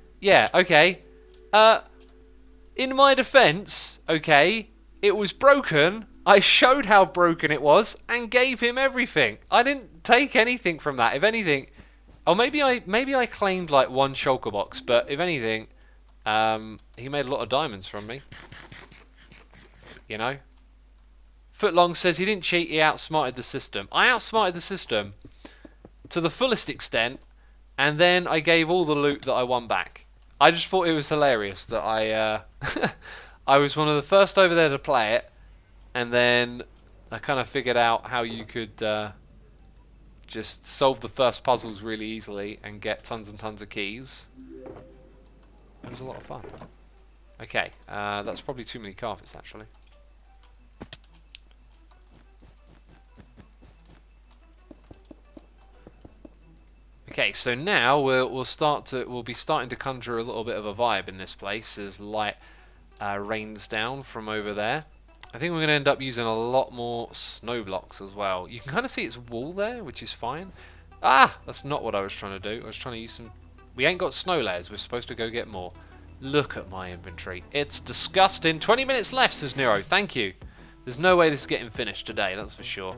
okay. In my defense, okay, it was broken. I showed how broken it was and gave him everything. I didn't take anything from that. If anything, or maybe I claimed like one shulker box, but if anything, he made a lot of diamonds from me. You know? Footlong says he didn't cheat, he outsmarted the system. I outsmarted the system to the fullest extent, and then I gave all the loot that I won back. I just thought it was hilarious that I I was one of the first over there to play it, and then I kind of figured out how you could just solve the first puzzles really easily and get tons and tons of keys. It was a lot of fun. Okay, that's probably too many carpets actually. Okay, so now we'll be starting to conjure a little bit of a vibe in this place as light rains down from over there. I think we're going to end up using a lot more snow blocks as well. You can kind of see its wall there, which is fine. Ah, that's not what I was trying to do. I was trying to use some... We ain't got snow layers. We're supposed to go get more. Look at my inventory. It's disgusting. 20 minutes left, says Nero. Thank you. There's no way this is getting finished today, that's for sure.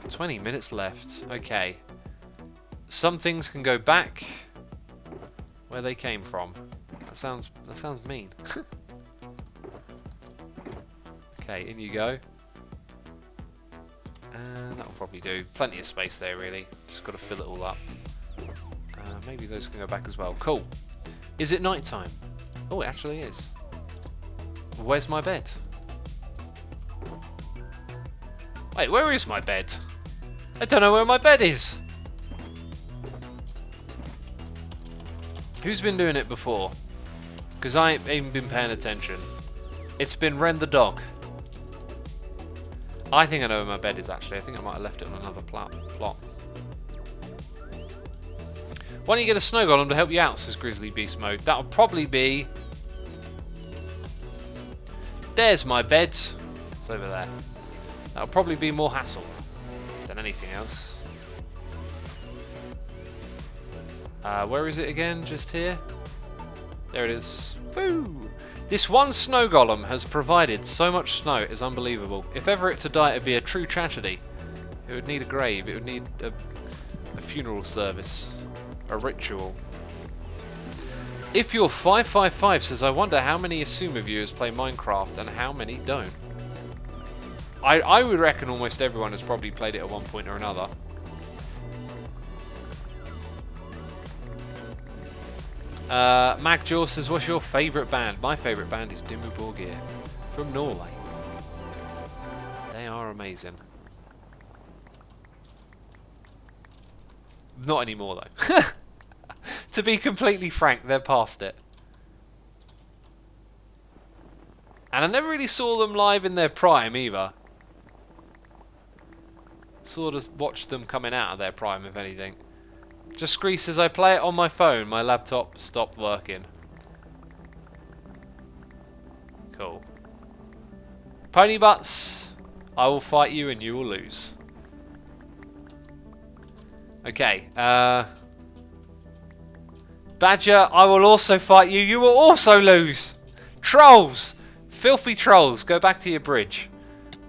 20 minutes left. Okay. Some things can go back where they came from. That sounds mean. Okay, in you go. And that'll probably do. Plenty of space there, really. Just got to fill it all up. Maybe those can go back as well. Cool. Is it night time? Oh, it actually is. Where's my bed? Wait, where is my bed? I don't know where my bed is. Who's been doing it before? Because I ain't even been paying attention. It's been Ren the dog. I think I know where my bed is actually. I think I might have left it on another plot. Why don't you get a snow golem to help you out, says Grizzly Beast Mode. That'll probably be... There's my bed. It's over there. That'll probably be more hassle than anything else. Where is it again? Just here? There it is. Woo! This one snow golem has provided so much snow, it is unbelievable. If ever it to die, it would be a true tragedy. It would need a grave, it would need a funeral service, a ritual. If you're 555 says, I wonder how many Asuma viewers play Minecraft and how many don't. I would reckon almost everyone has probably played it at one point or another. Magjaw says, what's your favourite band? My favourite band is Dimmu Borgir from Norway. They are amazing. Not anymore though. To be completely frank, they're past it. And I never really saw them live in their prime either. Sort of watched them coming out of their prime, if anything. Just Scree says, I play it on my phone. My laptop stopped working. Cool. Pony Butts, I will fight you and you will lose. Okay. Badger, I will also fight you. You will also lose. Trolls. Filthy trolls. Go back to your bridge.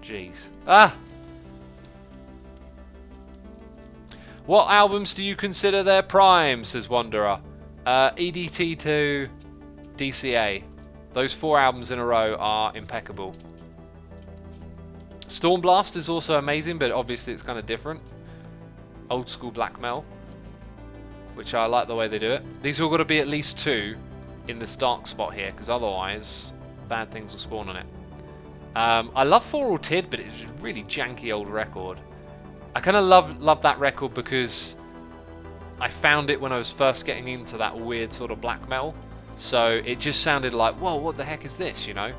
Jeez. Ah. What albums do you consider their prime, says Wanderer? EDT to DCA. Those 4 albums in a row are impeccable. Stormblast is also amazing, but obviously it's kind of different. Old school black metal, which I like the way they do it. These are all got to be at least 2 in this dark spot here, because otherwise bad things will spawn on it. I love For All Tid, but it's a really janky old record. I kind of love that record because I found it when I was first getting into that weird sort of black metal. So it just sounded like, whoa, what the heck is this, you know?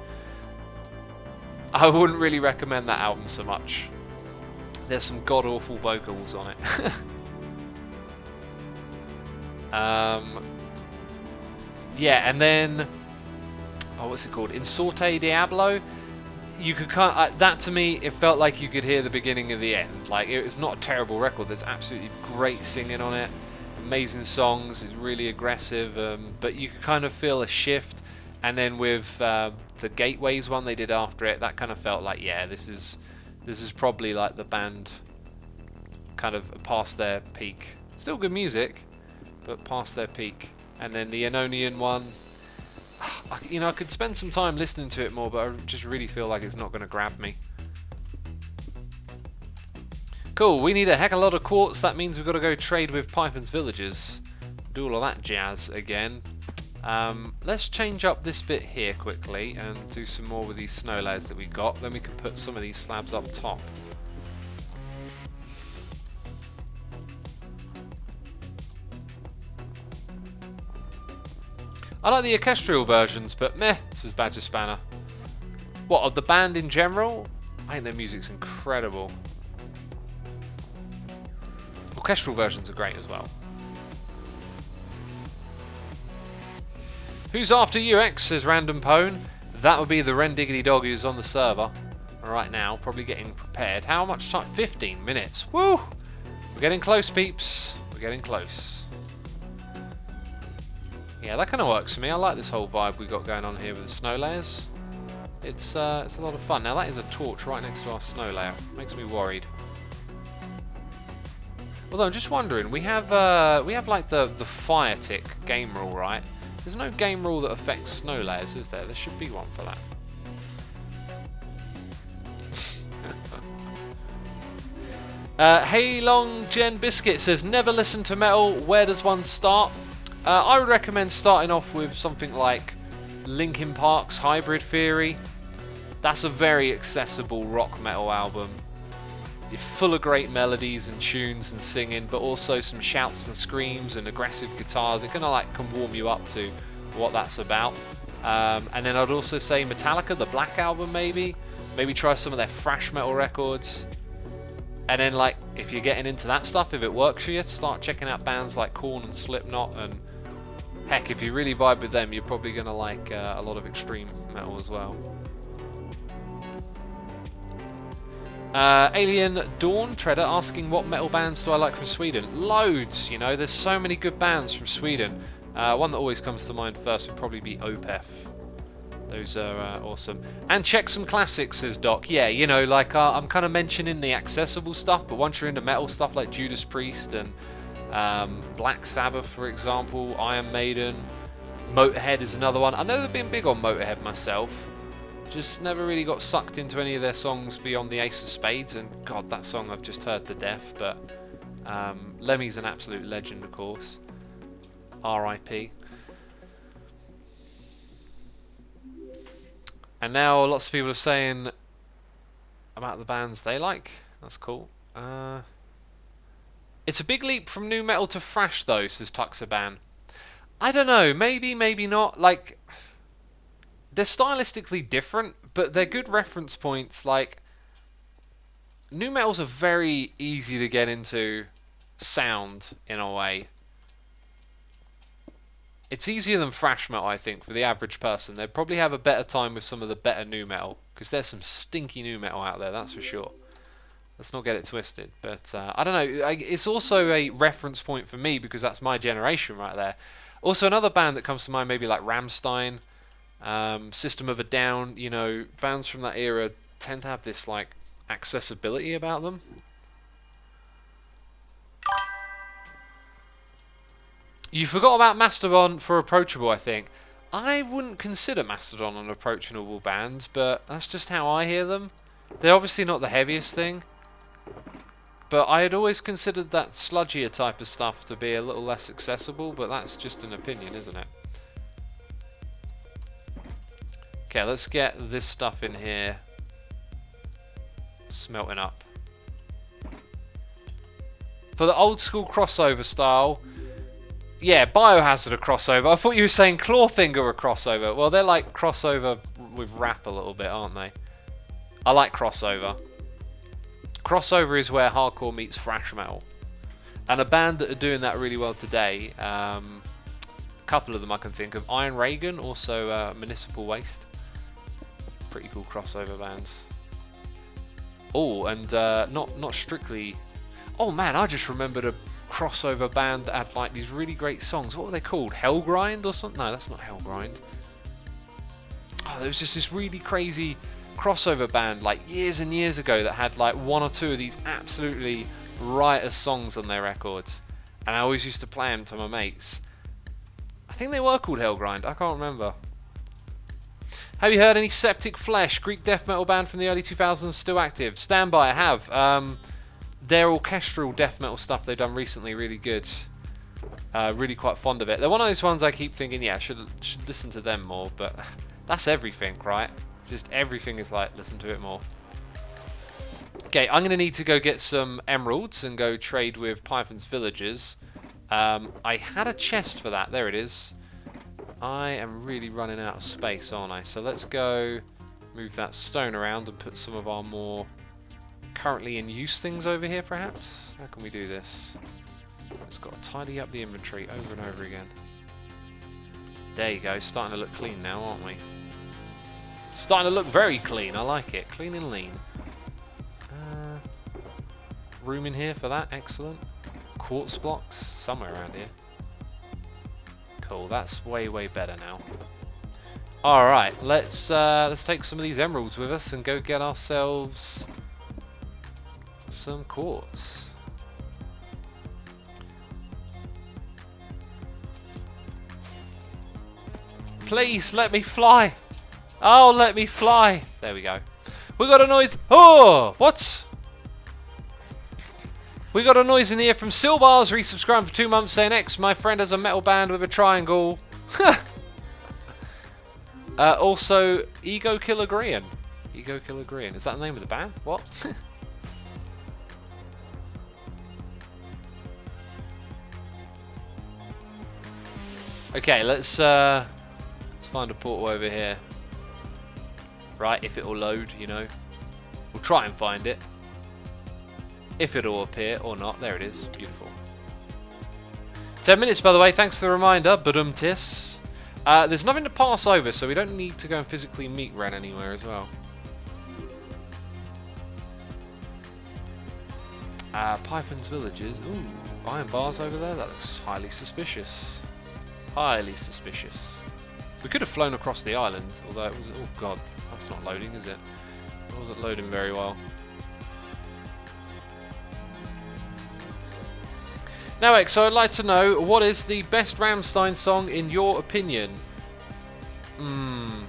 I wouldn't really recommend that album so much. There's some god-awful vocals on it. Yeah, and then... Oh, what's it called? In Sorte Diablo? You could that to me, it felt like you could hear the beginning of the end. Like, it was not a terrible record. There's absolutely great singing on it, amazing songs. It's really aggressive, but you could kind of feel a shift. And then with the Gateways one they did after it, that kind of felt like, yeah, this is probably like the band kind of past their peak. Still good music, but past their peak. And then the Anonian one. You know, I could spend some time listening to it more, but I just really feel like it's not going to grab me. Cool, we need a heck of a lot of quartz. That means we've got to go trade with Python's villagers. Do all of that jazz again. Let's change up this bit here quickly and do some more with these snow layers that we got. Then we can put some of these slabs up top. I like the orchestral versions, but meh, says Badger Spanner. What, of the band in general? I think their music's incredible. orchestral versions are great as well. Who's after UX, says Random Pone. That would be the Ren Diggity Dog who's on the server right now, probably getting prepared. How much time? 15 minutes. Woo! We're getting close, peeps. We're getting close. Yeah, that kind of works for me. I like this whole vibe we got going on here with the snow layers. It's a lot of fun. Now that is a torch right next to our snow layer. Makes me worried. Although I'm just wondering, we have like the fire tick game rule, right? There's no game rule that affects snow layers, is there? There should be one for that. Hey Long Gen Biscuit says, never listen to metal. Where does one start? I would recommend starting off with something like Linkin Park's Hybrid Theory. That's a very accessible rock metal album. You're full of great melodies and tunes and singing, but also some shouts and screams and aggressive guitars. It kind of like can warm you up to what that's about. And then I'd also say Metallica, the Black Album, maybe try some of their thrash metal records. And then, like, if you're getting into that stuff, if it works for you, start checking out bands like Korn and Slipknot. And heck, if you really vibe with them, you're probably gonna like a lot of extreme metal as well. Alien Dawn Treader asking, what metal bands do I like from Sweden? Loads, you know, there's so many good bands from Sweden. One that always comes to mind first would probably be Opeth. Those are awesome. And check some classics, says Doc. Yeah, you know, like I'm kind of mentioning the accessible stuff, but once you're into metal stuff like Judas Priest and Black Sabbath, for example, Iron Maiden, Motorhead is another one. I've never been big on Motorhead myself. Just never really got sucked into any of their songs beyond the Ace of Spades, and God, that song I've just heard to death. But Lemmy's an absolute legend, of course. R.I.P. And now lots of people are saying about the bands they like. That's cool. It's a big leap from new metal to thrash, though, says Tuxaban. I don't know. Maybe, maybe not. Like, they're stylistically different, but they're good reference points. Like, new metal's a very easy to get into sound in a way. It's easier than thrash metal, I think, for the average person. They'd probably have a better time with some of the better new metal, because there's some stinky new metal out there, that's for sure. Let's not get it twisted. But I don't know. It's also a reference point for me, because that's my generation right there. Also, another band that comes to mind, maybe like Rammstein, System of a Down. You know, bands from that era tend to have this like accessibility about them. You forgot about Mastodon for approachable, I think. I wouldn't consider Mastodon an approachable band, but that's just how I hear them. They're obviously not the heaviest thing, but I had always considered that sludgier type of stuff to be a little less accessible, but that's just an opinion, isn't it? Okay, let's get this stuff in here smelting up. For the old school crossover style, yeah, Biohazard a crossover. I thought you were saying Clawfinger a crossover. Well, they're like crossover with rap a little bit, aren't they? I like crossover. Crossover is where hardcore meets thrash metal. And a band that are doing that really well today, a couple of them I can think of. Iron Reagan, also Municipal Waste. Pretty cool crossover bands. Oh, and not strictly... Oh man, I just remembered a crossover band that had like these really great songs. What were they called? Hellgrind or something? No, that's not Hellgrind. Oh, there was just this really crazy crossover band like years and years ago that had like one or two of these absolutely riotous songs on their records, and I always used to play them to my mates. I think they were called Hellgrind. I can't remember. Have you heard any Septic Flesh, Greek death metal band from the early 2000s, still active? Stand by, I have. Their orchestral death metal stuff they've done recently, really good. Really quite fond of it. They're one of those ones I keep thinking, yeah, I should listen to them more, but that's everything, right? Just everything is like, listen to it more. Okay, I'm going to need to go get some emeralds and go trade with Python's villagers. I had a chest for that. There it is. I am really running out of space, aren't I? So let's go move that stone around and put some of our more currently in use things over here, perhaps? How can we do this? Just got to tidy up the inventory over and over again. There you go, starting to look clean now, aren't we? Starting to look very clean, I like it. Clean and lean. Room in here for that, excellent. Quartz blocks, somewhere around here. Cool, that's way, way better now. Alright, let's take some of these emeralds with us and go get ourselves some quartz. Please, let me fly! Oh, let me fly! There we go. We got a noise. Oh, what? We got a noise in the ear from Silbars, resubscribed for 2 months, saying, X, my friend has a metal band with a triangle. Also, Ego Killer Grian. Ego Killer Grian. Is that the name of the band? What? Okay, let's find a portal over here. Right, if it will load, you know. We'll try and find it. If it'll appear or not. There it is. Beautiful. 10 minutes, by the way. Thanks for the reminder. Badum-tis. There's nothing to pass over, so we don't need to go and physically meet Ren anywhere as well. Python's villages. Ooh, iron bars over there. That looks highly suspicious. Highly suspicious. We could have flown across the island, although it was... Oh, God. That's not loading, is it? It wasn't loading very well. Now, X, so I'd like to know, what is the best Rammstein song in your opinion? Oh,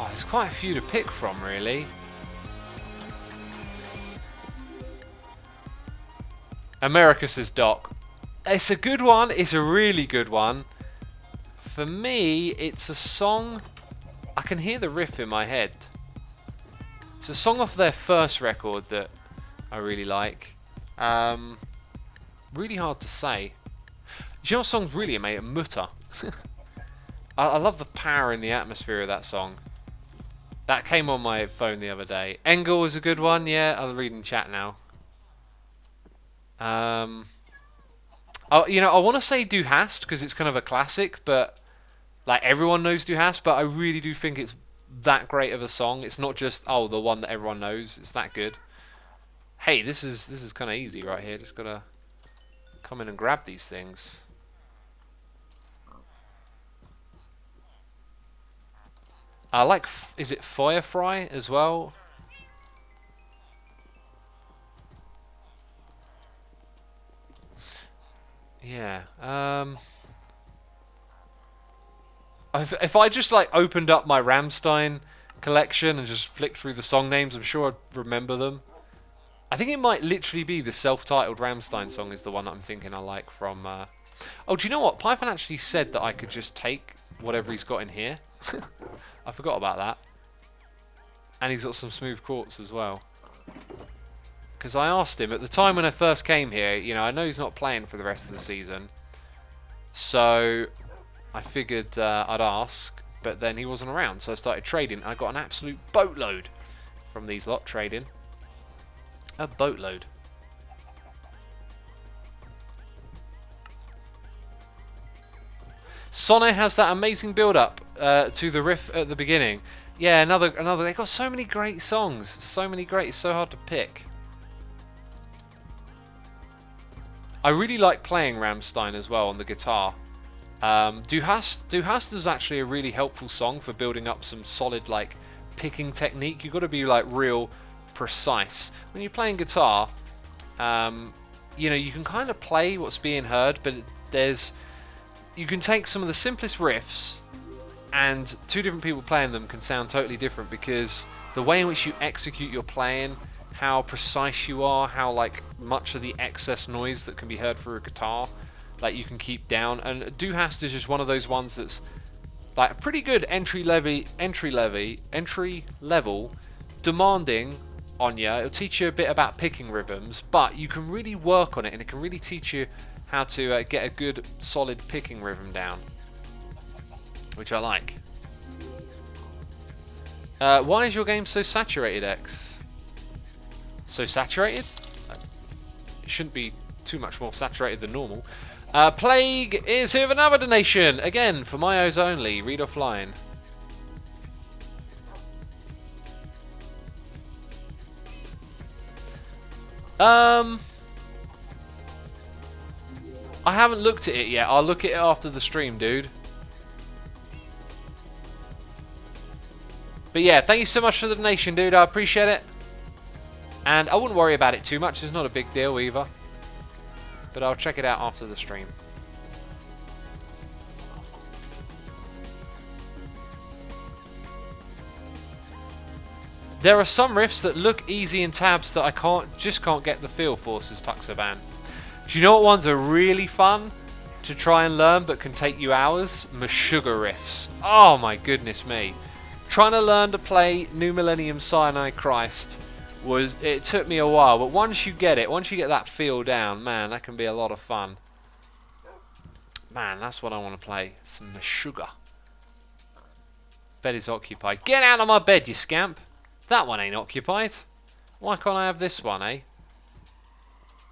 there's quite a few to pick from, really. America, says Doc. It's a good one. It's a really good one. For me, it's a song... I can hear the riff in my head. It's a song off their first record that I really like. Really hard to say. Do you know what song's really amazing? Mutter. I love the power in the atmosphere of that song. That came on my phone the other day. Engel is a good one, yeah. I'll read in chat now. You know, I want to say Du Hast because it's kind of a classic, but like everyone knows Du Hast, but I really do think it's that great of a song. It's not just the one that everyone knows. It's that good. Hey, this is kind of easy right here. Just gotta come in and grab these things. I like. Is it Firefly as well? Yeah. If I just like opened up my Rammstein collection and just flicked through the song names, I'm sure I'd remember them. I think it might literally be the self-titled Rammstein song is the one that I'm thinking I like from... Oh, do you know what? Python actually said that I could just take whatever he's got in here. I forgot about that. And he's got some smooth quartz as well. Because I asked him, at the time when I first came here, you know, I know he's not playing for the rest of the season. So I figured I'd ask, but then he wasn't around. So I started trading. I got an absolute boatload from these lot trading. A boatload. Sonne has that amazing build-up to the riff at the beginning. Yeah, another. They got so many great songs. So many great. It's so hard to pick. I really like playing Rammstein as well on the guitar. Du Hast is actually a really helpful song for building up some solid like picking technique. You've got to be like real precise when you're playing guitar. You know, you can kind of play what's being heard, but you can take some of the simplest riffs and two different people playing them can sound totally different because the way in which you execute your playing, how precise you are, how like much of the excess noise that can be heard through a guitar like you can keep down. And Du Hast is just one of those ones that's like pretty good entry level, demanding on you. It'll teach you a bit about picking rhythms, but you can really work on it and it can really teach you how to get a good solid picking rhythm down, which I like. Why is your game so saturated, X? So saturated? It shouldn't be too much more saturated than normal. Plague is here with another donation. Again, for my O's only. Read offline. I haven't looked at it yet. I'll look at it after the stream, dude. But yeah, thank you so much for the donation, dude. I appreciate it. And I wouldn't worry about it too much. It's not a big deal either. But I'll check it out after the stream. There are some riffs that look easy in tabs that I just can't get the feel for, says Tuxaban. Do you know what ones are really fun to try and learn but can take you hours? Meshuggah riffs. Oh my goodness me. Trying to learn to play New Millennium Cyanide Christ it took me a while, but once you get it, once you get that feel down, man, that can be a lot of fun. Man, that's what I want to play. Some Meshuggah. Bed is occupied. Get out of my bed, you scamp. That one ain't occupied. Why can't I have this one, eh?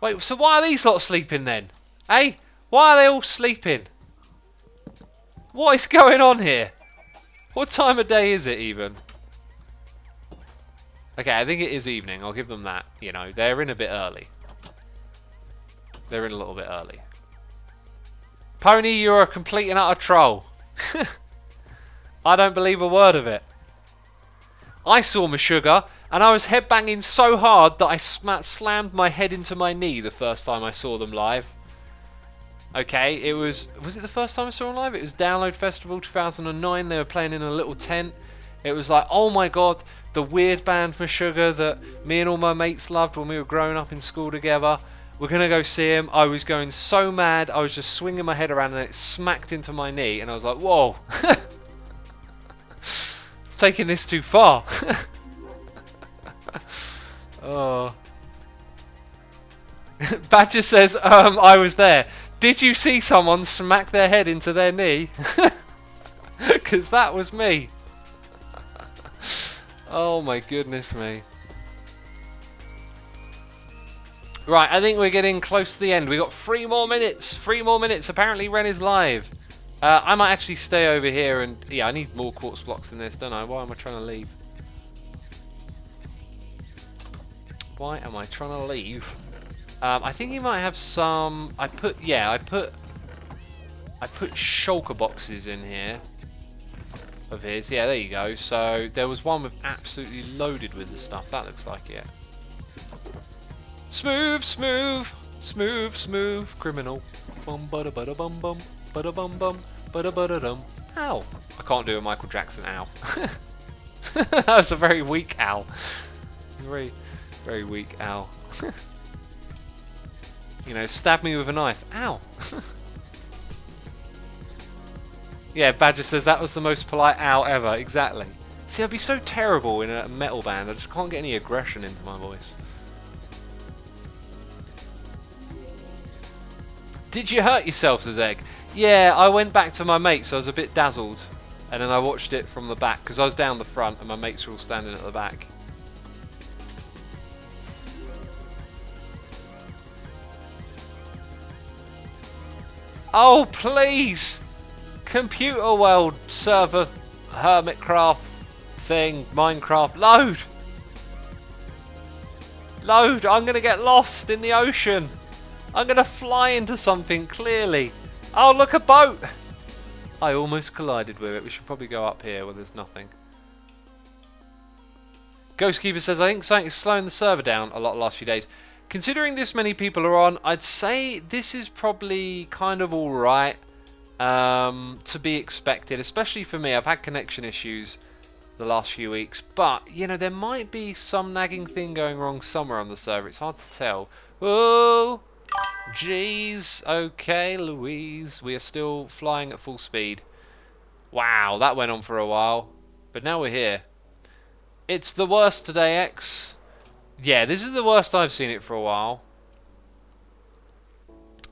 Wait, so why are these lot sleeping then? Eh? Why are they all sleeping? What is going on here? What time of day is it even? Okay, I think it is evening. I'll give them that. You know, they're in a bit early. They're in a little bit early. Pony, you're a complete and utter troll. I don't believe a word of it. I saw Meshuggah, and I was headbanging so hard that I slammed my head into my knee the first time I saw them live. Okay, it was it the first time I saw them live? It was Download Festival 2009. They were playing in a little tent. It was like, oh my god, the weird band Meshuggah that me and all my mates loved when we were growing up in school together. We're going to go see him. I was going so mad, I was just swinging my head around and it smacked into my knee. And I was like, whoa. Taking this too far. Oh. Badger says, I was there. Did you see someone smack their head into their knee? Because that was me. Oh my goodness me. Right, I think we're getting close to the end. We got 3 more minutes. 3 more minutes. Apparently Ren is live. I might actually stay over here and... Yeah, I need more quartz blocks than this, don't I? Why am I trying to leave? Why am I trying to leave? I think he might have some... I put shulker boxes in here. Of his. Yeah, there you go. So, there was one with absolutely loaded with the stuff. That looks like it. Smooth, smooth. Smooth, smooth. Criminal. Bum, bada, bada, bum, bum. Bada bum bum, bada bada dum. Ow! I can't do a Michael Jackson ow. That was a very weak ow. Very, very weak ow. You know, stab me with a knife. Ow! Yeah, Badger says that was the most polite ow ever. Exactly. See, I'd be so terrible in a metal band. I just can't get any aggression into my voice. Did you hurt yourself, says Egg? Yeah, I went back to my mates, so I was a bit dazzled. And then I watched it from the back, because I was down the front and my mates were all standing at the back. Oh, please! Computer World server Hermitcraft thing, Minecraft, load! Load! I'm going to get lost in the ocean! I'm going to fly into something, clearly. Oh, look, a boat! I almost collided with it. We should probably go up here where there's nothing. Ghostkeeper says, I think something is slowing the server down a lot the last few days. Considering this many people are on, I'd say this is probably kind of alright. To be expected, especially for me. I've had connection issues the last few weeks. But, you know, there might be some nagging thing going wrong somewhere on the server. It's hard to tell. Whoa! Jeez, okay, Louise, we are still flying at full speed. Wow, that went on for a while, but now we're here. It's the worst today, X. Yeah, this is the worst I've seen it for a while.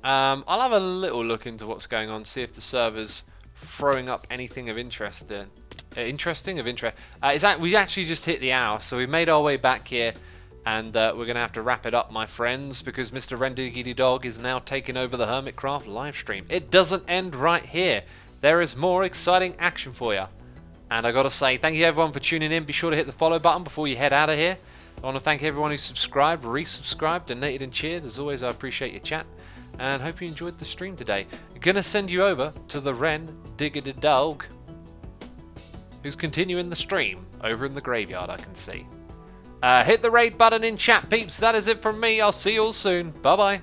I'll have a little look into what's going on, see if the server's throwing up anything of interest there. interesting, of interest. We actually just hit the hour, so we made our way back here, and we're going to have to wrap it up, my friends, because Mr. Rendiggity Dog is now taking over the Hermitcraft live stream. It doesn't end right here. There is more exciting action for you. And I got to say, thank you everyone for tuning in. Be sure to hit the follow button before you head out of here. I want to thank everyone who subscribed, resubscribed, donated and cheered. As always, I appreciate your chat. And hope you enjoyed the stream today. I'm going to send you over to the Rendiggity Dog, who's continuing the stream over in the graveyard, I can see. Hit the raid button in chat, peeps. That is it from me. I'll see you all soon. Bye-bye.